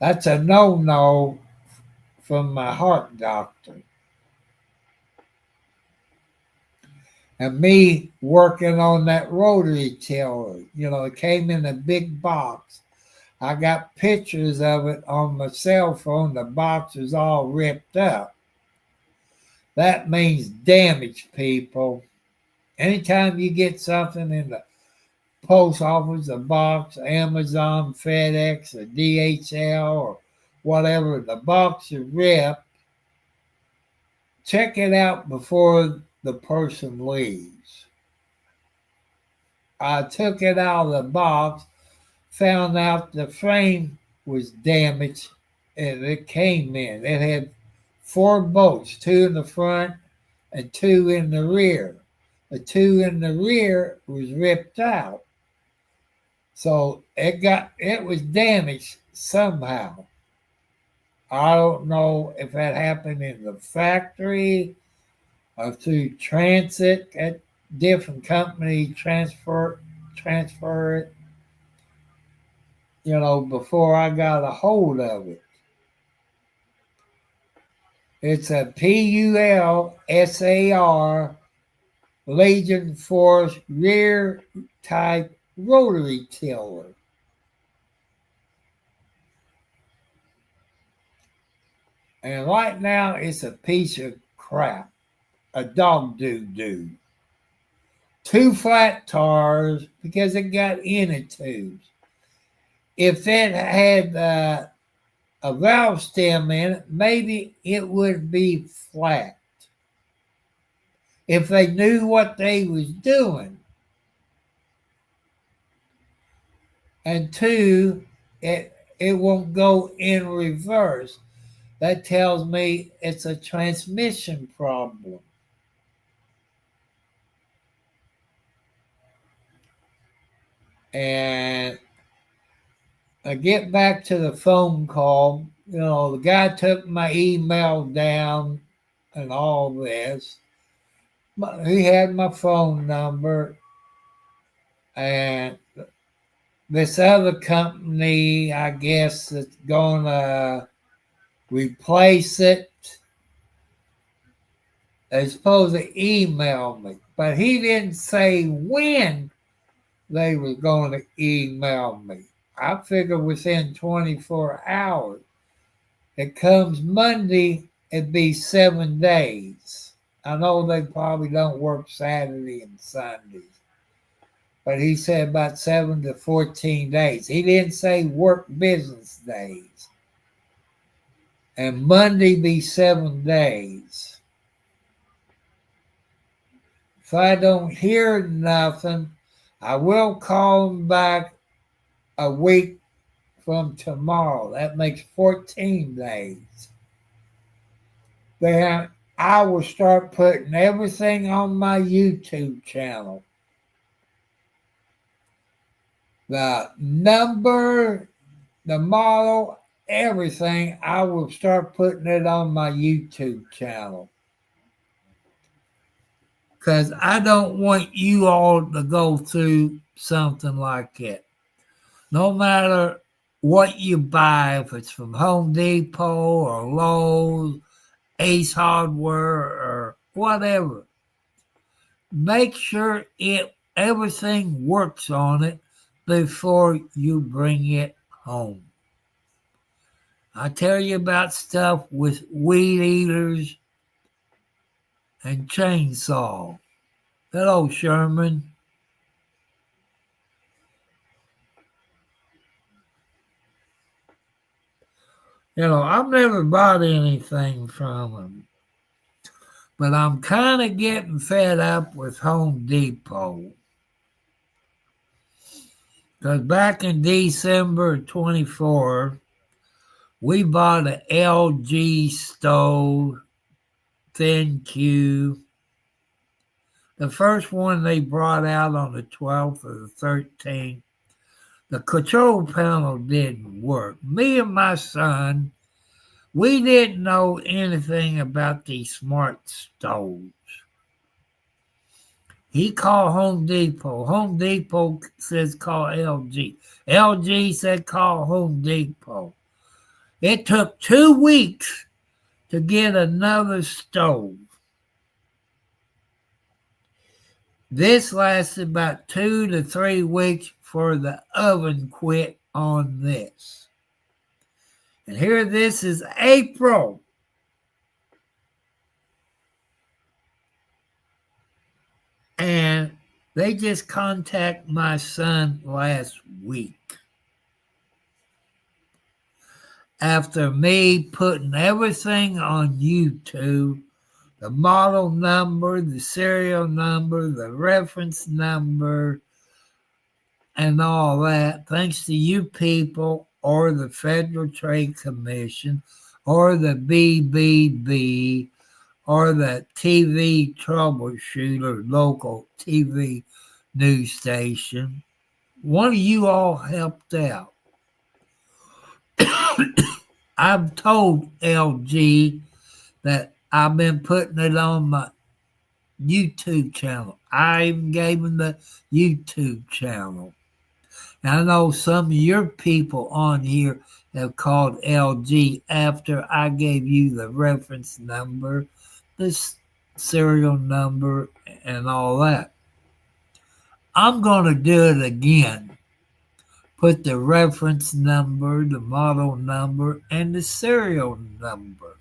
That's a no from my heart doctor. And me working on that rotary tiller, it came in a big box. I got pictures of it on my cell phone. The box is all ripped up. That means damage, people. Anytime you get something in the post office, a box, Amazon, FedEx, or DHL, or whatever, the box is ripped, check it out before the person leaves. I took it out of the box, found out the frame was damaged, and it came in. It had 4 bolts, 2 in the front and 2 in the rear. The 2 in the rear was ripped out. So it was damaged somehow. I don't know if that happened in the factory or through transit at different company transfer it, before I got a hold of it. It's a PULSAR Legion Force rear type rotary tiller. And right now it's a piece of crap, a dog doo-doo. 2 flat tires because it got inner tubes. If it had a valve stem in it, maybe it would be flat. If they knew what they was doing. And 2, it won't go in reverse. That tells me it's a transmission problem. And I get back to the phone call. The guy took my email down and all this. He had my phone number. And this other company, I guess, that's going to replace it. They're supposed to email me. But he didn't say when they were going to email me. I figure within 24 hours. It comes Monday, it'd be 7 days. I know they probably don't work Saturday and Sundays. But he said about 7 to 14 days. He didn't say work business days. And Monday be 7 days. If I don't hear nothing, I will call him back a week from tomorrow. That makes 14 days. Then I will start putting everything on my YouTube channel. The number, the model, everything, I will start putting it on my YouTube channel. Because I don't want you all to go through something like it. No matter what you buy, if it's from Home Depot or Lowe's, Ace Hardware, or whatever, make sure everything works on it before you bring it home. I tell you about stuff with weed eaters and chainsaw. Hello, Sherman. I've never bought anything from them. But I'm kind of getting fed up with Home Depot. Because back in December 24, we bought an LG stove, ThinQ. The first one they brought out on the 12th or the 13th, the control panel didn't work. Me and my son, we didn't know anything about these smart stoves. He called Home Depot. Home Depot says call LG. LG said call Home Depot. It took 2 weeks to get another stove. This lasted about 2 to 3 weeks for the oven quit on this. And here this is April. And they just contacted my son last week. After me putting everything on YouTube, the model number, the serial number, the reference number, and all that, thanks to you people or the Federal Trade Commission or the BBB or the TV troubleshooter, local TV news station. One of you all helped out. I've told LG that I've been putting it on my YouTube channel. I even gave them the YouTube channel. And I know some of your people on here have called LG after I gave you the reference number, the serial number, and all that. I'm going to do it again. Put the reference number, the model number, and the serial number.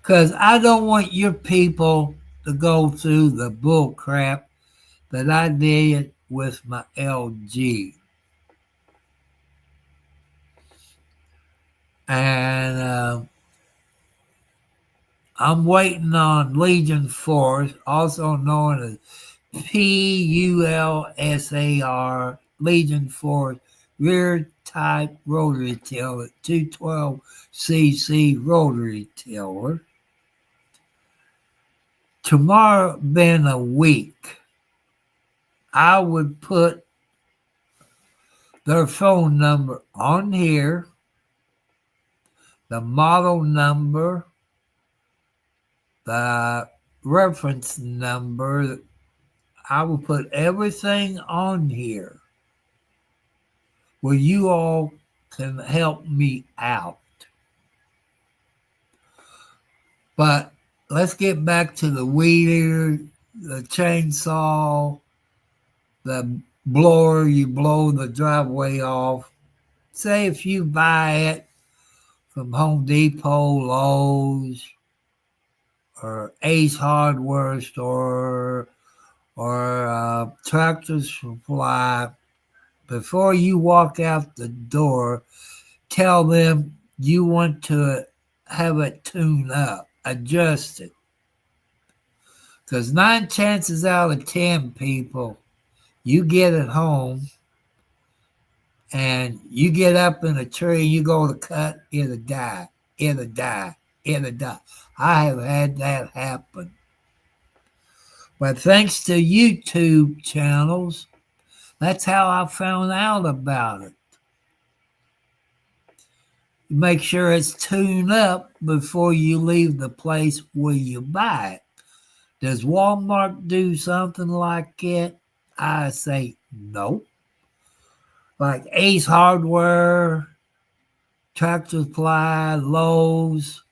Because I don't want your people to go through the bull crap that I did with my LG. And I'm waiting on Legion Force, also known as PULSAR, Legion Force rear type rotary tiller, 212cc rotary tiller. Tomorrow been a week. I would put their phone number on here, the model number, the reference number. I will put everything on here where you all can help me out. But let's get back to the weed eater, the chainsaw, the blower you blow the driveway off. Say if you buy it from Home Depot, Lowe's, or Ace Hardware Store, or Tractor Supply, before you walk out the door, tell them you want to have it tuned up, adjust it. Because 9 chances out of 10 people, you get it home and you get up in a tree and you go to cut, it'll die, it'll die, it'll die. I have had that happen. But thanks to YouTube channels, that's how I found out about it. Make sure it's tuned up before you leave the place where you buy it. Does Walmart do something like it? I say no. Like Ace Hardware, Tractor Supply, Lowe's,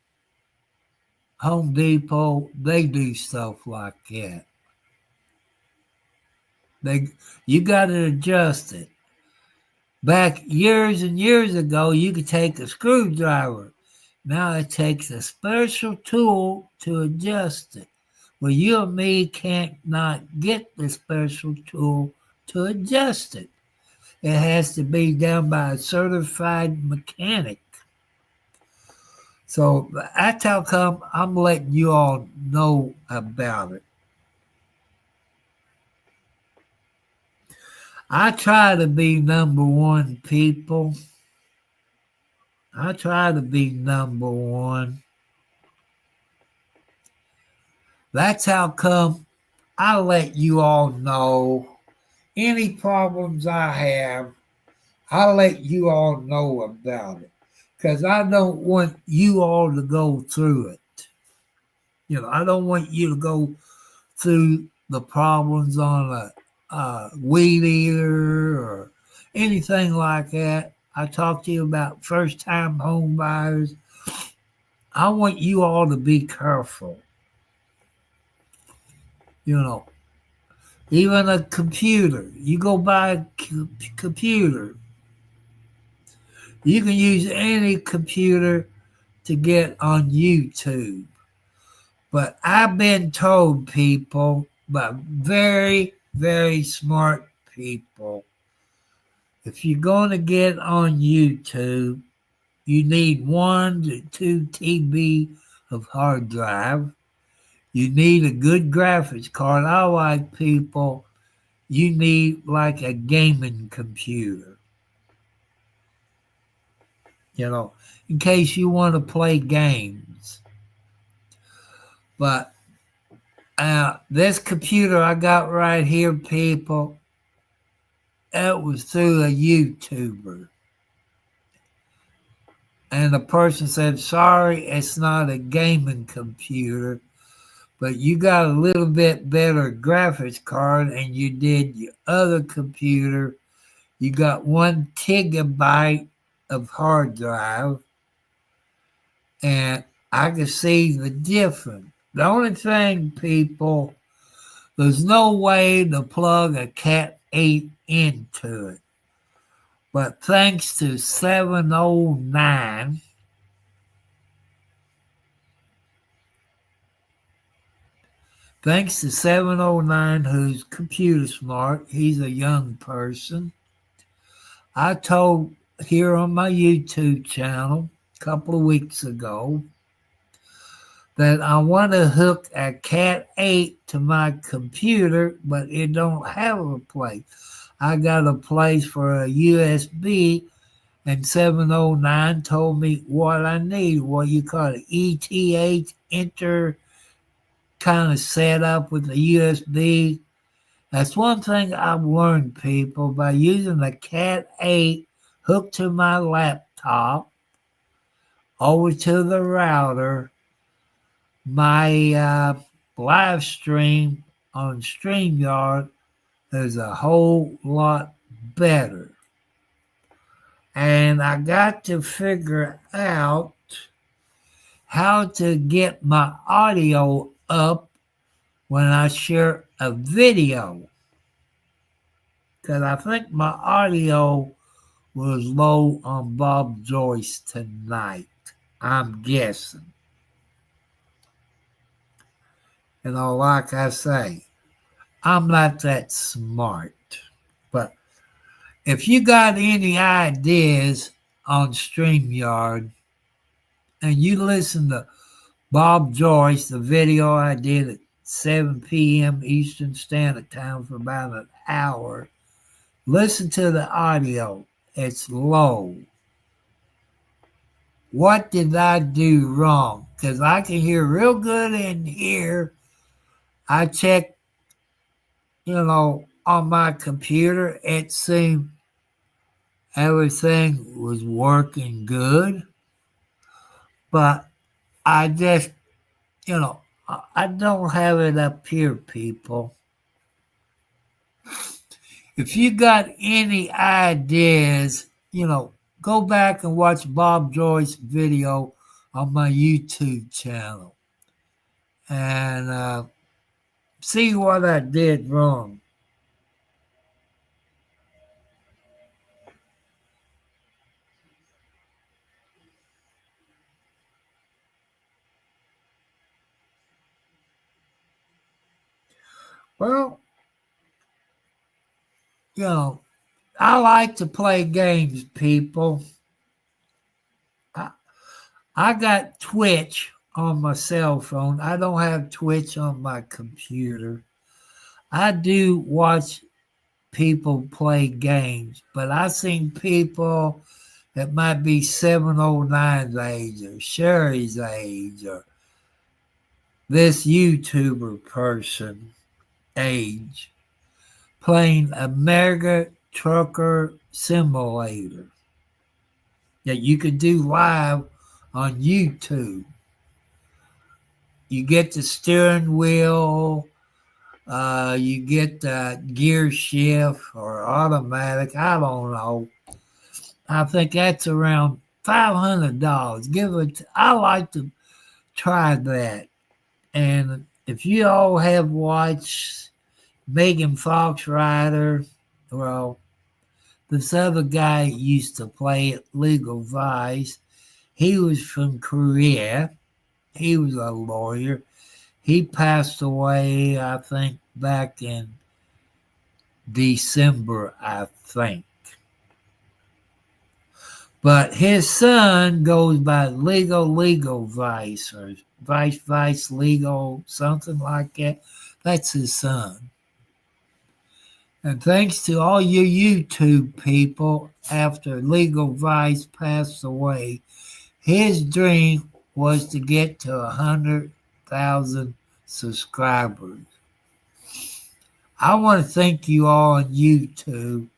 Home Depot, they do stuff like that. You got to adjust it. Back years and years ago, you could take a screwdriver. Now it takes a special tool to adjust it. Well, you and me can't not get the special tool to adjust it. It has to be done by a certified mechanic. So that's how come I'm letting you all know about it. I try to be number one, people. I try to be number one. That's how come I let you all know any problems I have. I let you all know about it because I don't want you all to go through it. I don't want you to go through the problems on a weed eater or anything like that. I talk to you about first time home buyers. I want you all to be careful. You know, even a computer. You go buy a computer. You can use any computer to get on YouTube. But I've been told people by very, very smart people, if you're going to get on YouTube, you need 1 to 2 TB of hard drive. You need a good graphics card. I like people, you need like a gaming computer, in case you want to play games. But this computer I got right here, people, it was through a YouTuber. And the person said, sorry, it's not a gaming computer, but you got a little bit better graphics card and you did your other computer. You got 1 TB of hard drive, and I can see the difference. The only thing, people, there's no way to plug a Cat 8 into it. But thanks to 709, who's computer smart, he's a young person. I told here on my YouTube channel a couple of weeks ago that I want to hook a Cat 8 to my computer, but it don't have a place. I got a place for a USB, and 709 told me what I need. What you call it, ETH, enter kind of set up with the USB. That's one thing I've learned, people, by using the Cat 8 hooked to my laptop over to the router. My live stream on StreamYard is a whole lot better. And I got to figure out how to get my audio up when I share a video. Because I think my audio was low on Bob Joyce tonight. I'm guessing. Like I say, I'm not that smart. But if you got any ideas on StreamYard and you listen to Bob Joyce, the video I did at 7 p.m. Eastern Standard Time for about an hour, listen to the audio. It's low. What did I do wrong? Because I can hear real good in here. I checked, on my computer. It seemed everything was working good. But I just, I don't have it up here, people. If you got any ideas, go back and watch Bob Joyce's video on my YouTube channel and see what I did wrong. Well, I like to play games, people. I got Twitch on my cell phone. I don't have Twitch on my computer. I do watch people play games, but I've seen people that might be 709's age or Sherry's age or this YouTuber person age playing America Trucker Simulator that you could do live on YouTube. you get the steering wheel, you get the gear shift or automatic. I don't know. I think that's around $500. Give it. I like to try that. And if you all have watched Megan Fox Rider, well, this other guy used to play at Legal Vice. He was from Korea. He was a lawyer. He passed away, I think, back in December, I think. But his son goes by Legal Vice or Vice Legal, something like that. That's his son. And thanks to all you YouTube people, after Legal Vice passed away, his dream was to get to 100,000 subscribers. I want to thank you all on YouTube.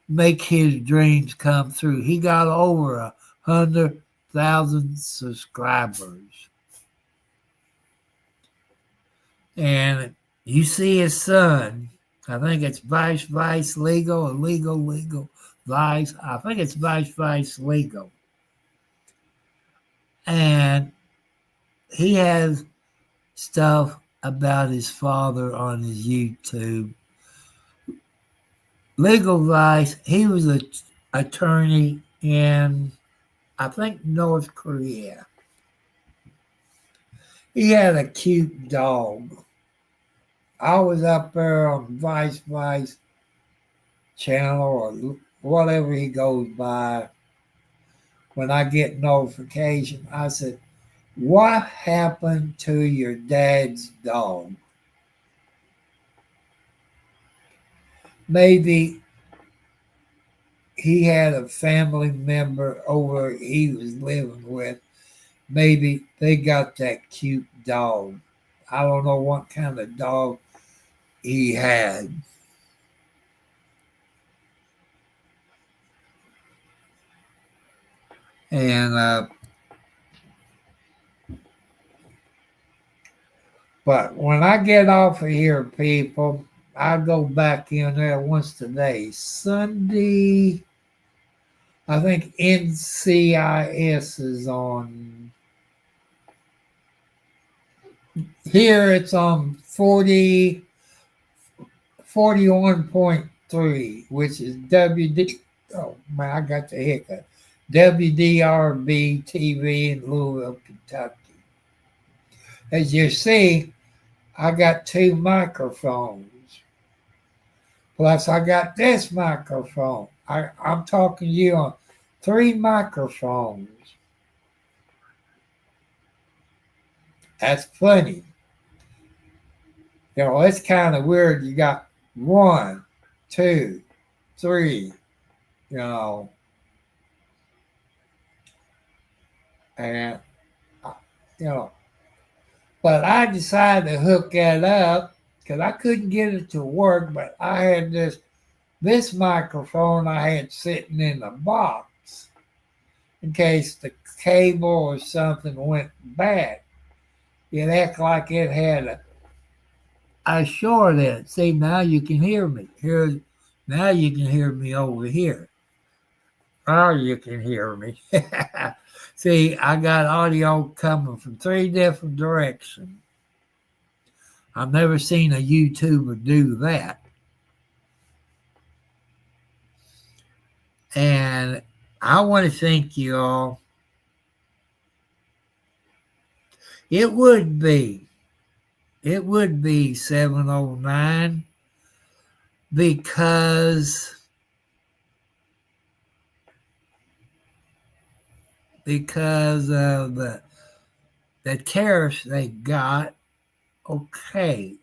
Make his dreams come true. He got over 100,000 subscribers. And you see his son, I think it's Vice Legal or Legal Vice. I think it's Vice Legal. And he has stuff about his father on his YouTube. Legal Vice, he was an attorney in, I think, North Korea. He had a cute dog. I was up there on Vice channel or whatever he goes by. When I get notification, I said, "What happened to your dad's dog?" Maybe he had a family member over he was living with. Maybe they got that cute dog. I don't know what kind of dog he had. And but when I get off of here, people, I go back in there once today. Sunday, I think NCIS is on. Here it's on 41.3, which is WD. Oh man, I got the hiccup. WDRB TV in Louisville, Kentucky. As you see, I got 2 microphones. Plus, I got this microphone. I'm talking to you on 3 microphones. That's funny. You know, it's kind of weird. You got 1, 2, 3, you know. And, you know, but I decided to hook that up because I couldn't get it to work, but I had this microphone I had sitting in a box in case the cable or something went bad. It acted like it had a short in it. See, now you can hear me. Now you can hear me over here. Now you can hear me. See, I got audio coming from 3 different directions. I've never seen a YouTuber do that. And I want to thank you all. It would be 709 because of the tariffs they got. Okay,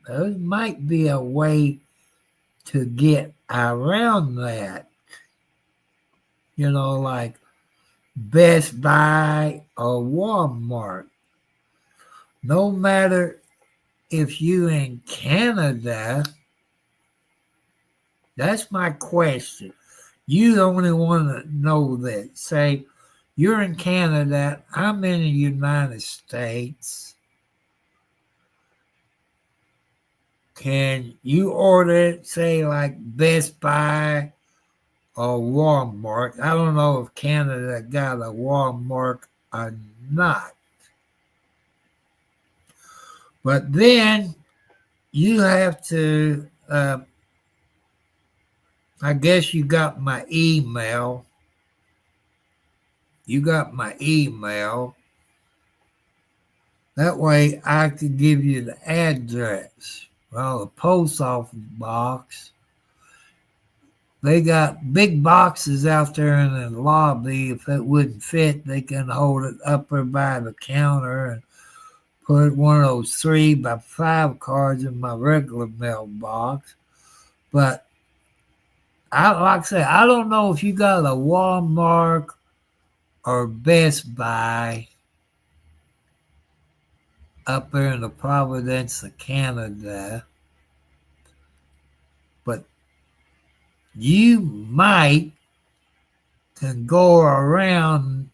there might be a way to get around that. You know, like Best Buy or Walmart. No matter if you in Canada, that's my question. You only want to know that. Say, you're in Canada, I'm in the United States. can you order it, say, like Best Buy or Walmart? I don't know if Canada got a Walmart or not. But then you have to, I guess you got my email. You got my email. That way I could give you the address. Well, the post office box, they got big boxes out there in the lobby. If it wouldn't fit, they can hold it up there by the counter and put one of those 3x5 cards in my regular mailbox. But like I say, I don't know if you got a Walmart or Best Buy up there in the Providence of Canada, but you might can go around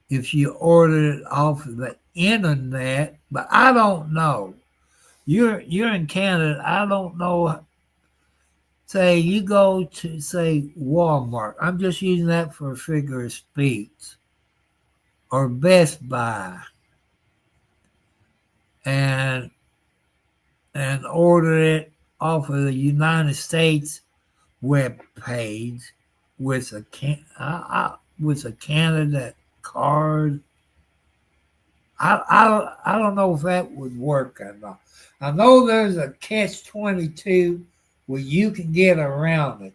if you order it off of the internet, but I don't know. You're in Canada. I don't know. Say you go to say Walmart. I'm just using that for a figure of speech, or Best Buy, and order it off of the United States web page with a Canada card. I don't know if that would work or not. I know there's a catch-22 where you can get around it,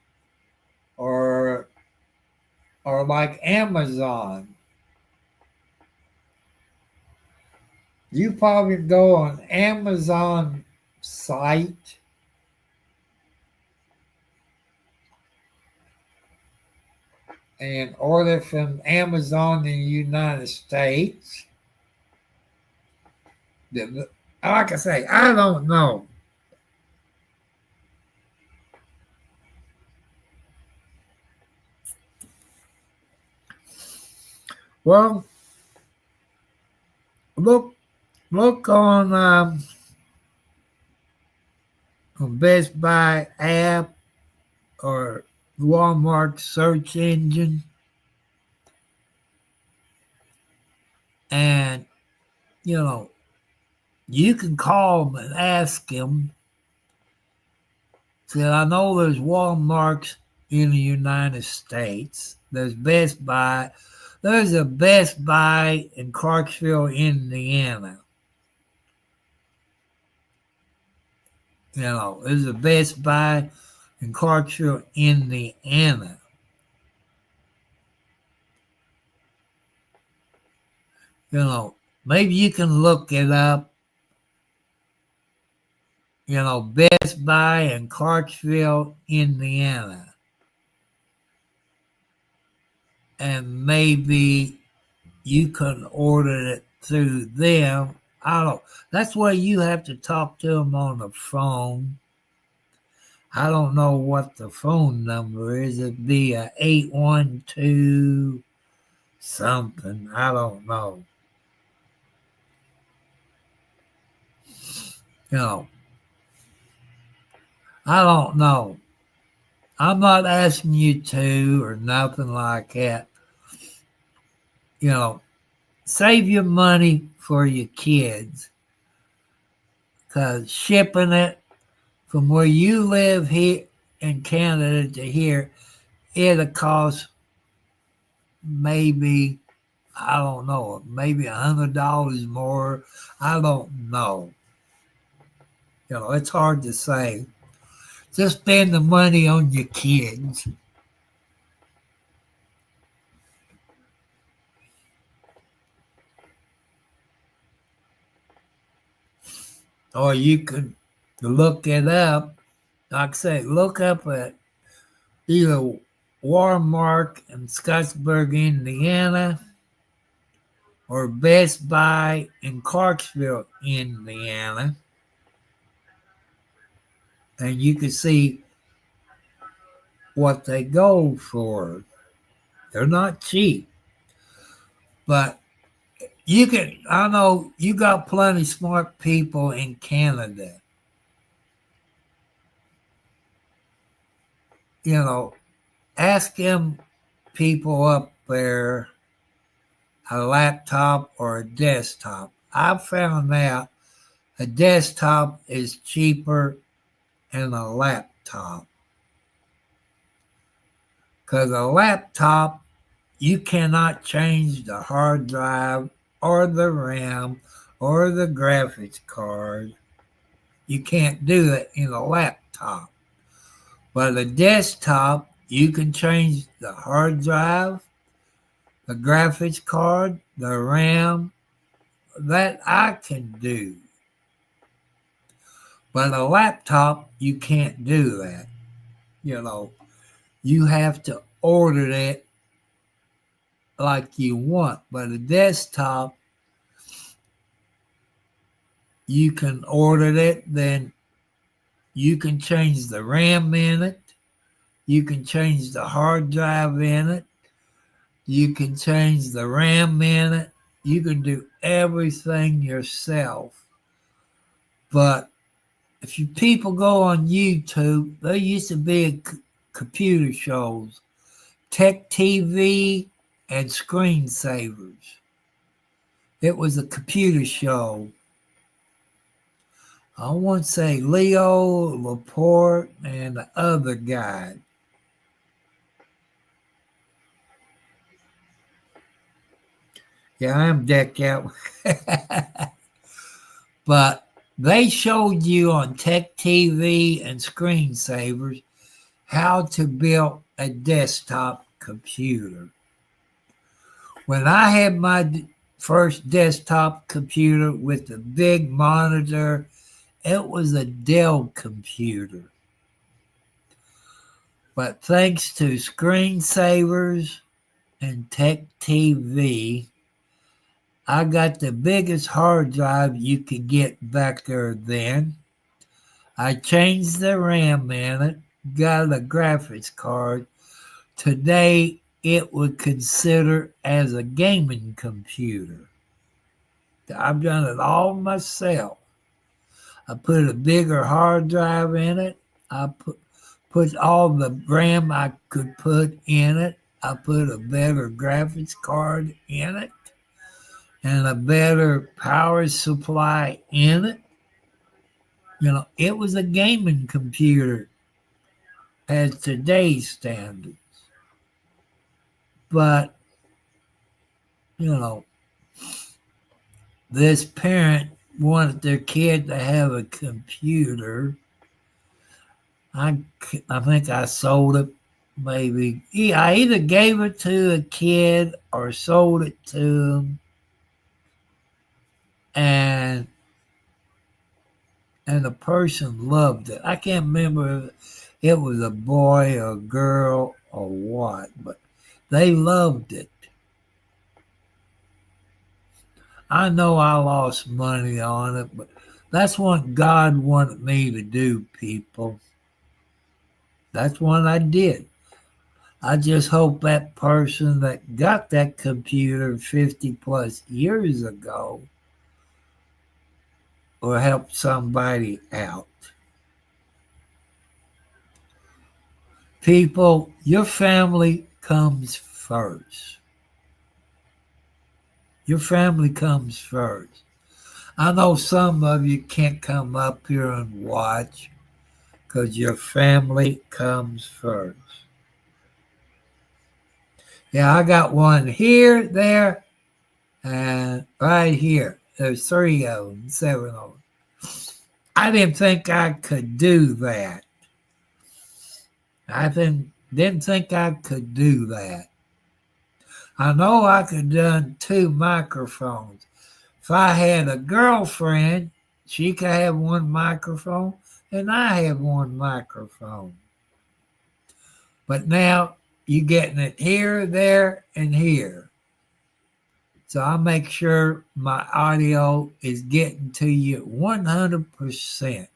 or like Amazon. You probably go on Amazon site and order from Amazon in the United States. Like I say, I don't know. Well, look on Best Buy app or Walmart search engine, and you can call them and ask them. Say, I know there's Walmarts in the United States. There's Best Buy. There's a Best Buy in Clarksville, Indiana. There's a Best Buy in Clarksville, Indiana. Maybe you can look it up. Best Buy in Clarksville, Indiana. And maybe you can order it through them. I don't. That's why you have to talk to them on the phone. I don't know what the phone number is. It'd be a 812 something. I don't know. I don't know. I'm not asking you to or nothing like that. Save your money for your kids, because shipping it from where you live here in Canada to here, it'll cost maybe, I don't know, maybe $100 more. I don't know. It's hard to say. Just spend the money on your kids. Or you could look it up. Like I say, look up at either Walmart in Scottsburg, Indiana, or Best Buy in Clarksville, Indiana. And you can see what they go for. They're not cheap. But I know you got plenty smart people in Canada. ask them people up there a laptop or a desktop. I found out a desktop is cheaper than a laptop. Because a laptop, you cannot change the hard drive or the RAM or the graphics card. You can't do it in a laptop. But a desktop, you can change the hard drive, the graphics card, the RAM. That I can do. But a laptop, you can't do that. You have to order it like you want. But a desktop, you can order it, then you can change the RAM in it. You can change the hard drive in it. You can change the RAM in it. You can do everything yourself. But if you people go on YouTube, there used to be computer shows, Tech TV and Screensavers. It was a computer show. I want to say Leo Laporte and the other guy. Yeah, I'm decked out. But they showed you on Tech TV and Screensavers how to build a desktop computer. When I had my first desktop computer with the big monitor, it was a Dell computer. But thanks to Screensavers and Tech TV, I got the biggest hard drive you could get back there then. I changed the RAM in it, got a graphics card. Today, it would consider as a gaming computer. I've done it all myself. I put a bigger hard drive in it. I put all the RAM I could put in it. I put a better graphics card in it and a better power supply in it. It was a gaming computer as today's standards. But, this parent wanted their kid to have a computer. I think I sold it maybe. Yeah, I either gave it to a kid or sold it to him. And the person loved it. I can't remember if it was a boy or a girl or what, but they loved it. I know I lost money on it, but that's what God wanted me to do, people. That's what I did. I just hope that person that got that computer 50 plus years ago will help somebody out. People, your family comes first. Your family comes first. I know some of you can't come up here and watch because your family comes first. Yeah, I got one here, there, and right here. There's 3 of them, 7 of them. I didn't think I could do that. I didn't think I could do that. I know I could have done 2 microphones. If I had a girlfriend, she could have 1 microphone, and I have 1 microphone. But now you're getting it here, there, and here. So I make sure my audio is getting to you 100%.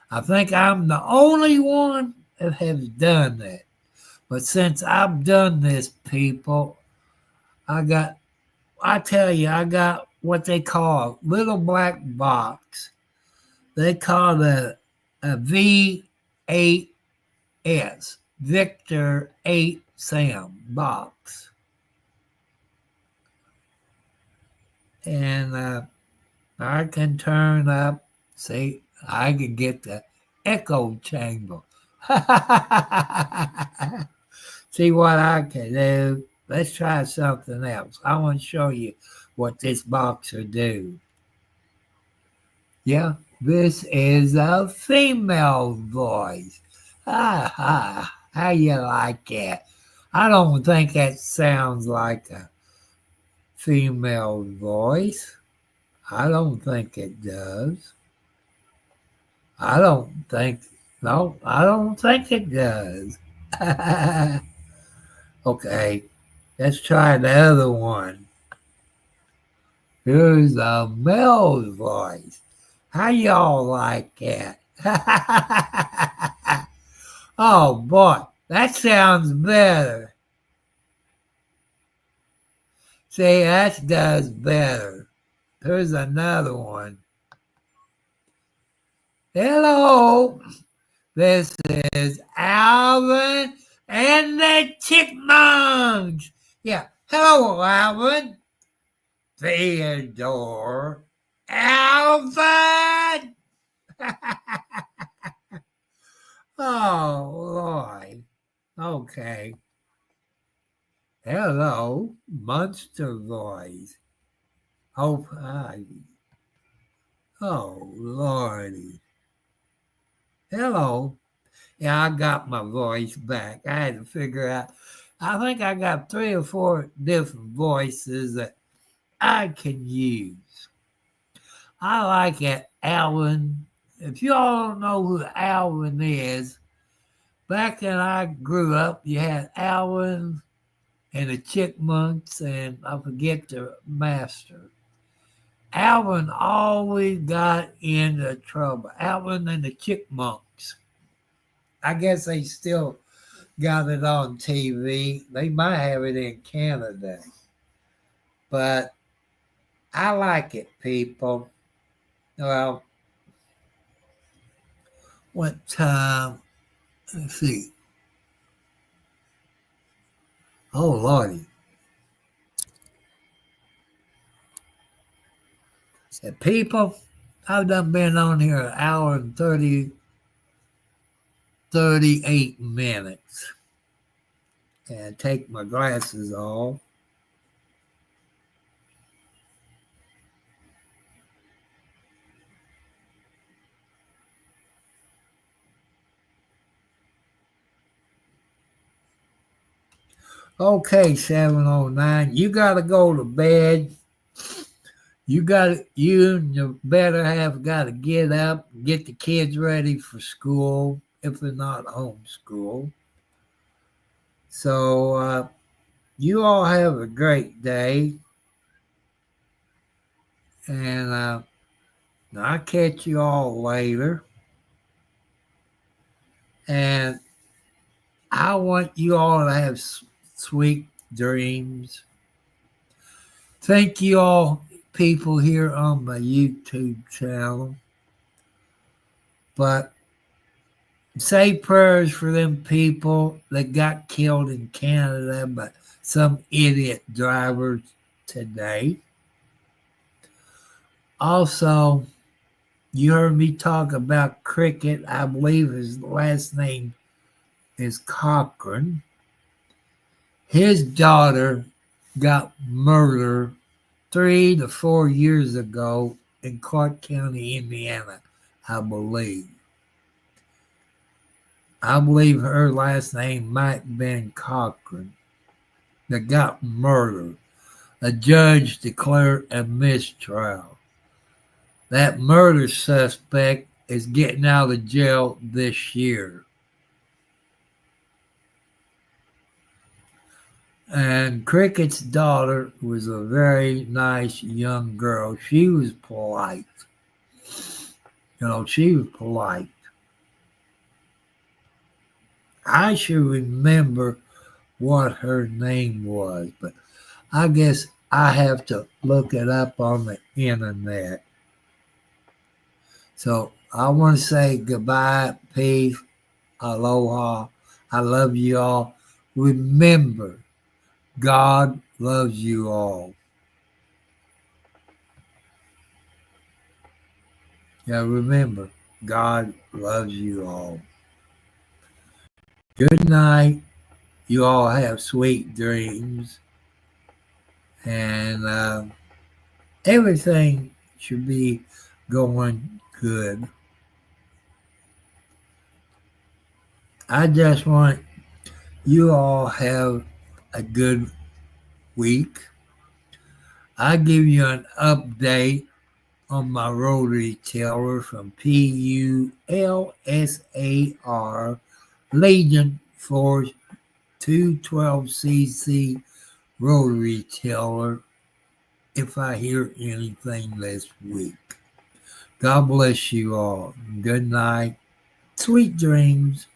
I think I'm the only one that has done that. But since I've done this, people, I got what they call a little black box. They call it a V8S, Victor 8 Sam box. And I can turn up, see, I can get the echo chamber. See what I can do. Let's try something else. I want to show you what this box will do. Yeah, this is a female voice. How you like it? I don't think that sounds like a female voice. I don't think it does. I don't think, no, I don't think it does. Okay, let's try the other one. Here's a male voice. How y'all like that? Oh boy, that sounds better. See, that does better. Here's another one. Hello, this is Alvin and the Chipmunks. Yeah, hello, Alvin. Theodore. Alvin! Oh, Lord. Okay. Hello, Monster Voice. Oh, hi. Oh, Lordy. Hello. Yeah, I got my voice back. I had to figure out. I think I got 3 or 4 different voices that I can use. I like it, Alvin. If you all don't know who Alvin is, back when I grew up, you had Alvin and the Chipmunks, and I forget the master. Alvin always got into trouble. Alvin and the Chipmunks. I guess they still got it on TV. They might have it in Canada. But I like it, people. Well, what time? Let's see. Oh, Lordy. Said, people, I've done been on here an hour and 38 minutes. And take my glasses off. Okay, 709. You gotta go to bed. You and your better half gotta get up, get the kids ready for school, if they're not homeschooled. So you all have a great day. And I'll catch you all later. And I want you all to have sweet dreams. Thank you all, people here on my YouTube channel. But say prayers for them people that got killed in Canada by some idiot drivers today. Also, you heard me talk about Cricket. I believe his last name is Cochran. His daughter got murdered 3 to 4 years ago in Clark County, Indiana, I believe. I believe her last name might have been Cochran. That got murdered. A judge declared a mistrial. That murder suspect is getting out of jail this year. And Cricket's daughter was a very nice young girl. She was polite. She was polite. I should remember what her name was, but I guess I have to look it up on the internet. So I want to say goodbye, peace, aloha. I love you all. Remember, God loves you all. Yeah, remember, God loves you all. Good night. You all have sweet dreams. And everything should be going good. I just want you all have a good week. I give you an update on my rotary tiller from PULSAR Legion Force 212cc rotary tiller if I hear anything this week. God bless you all. Good night. Sweet dreams.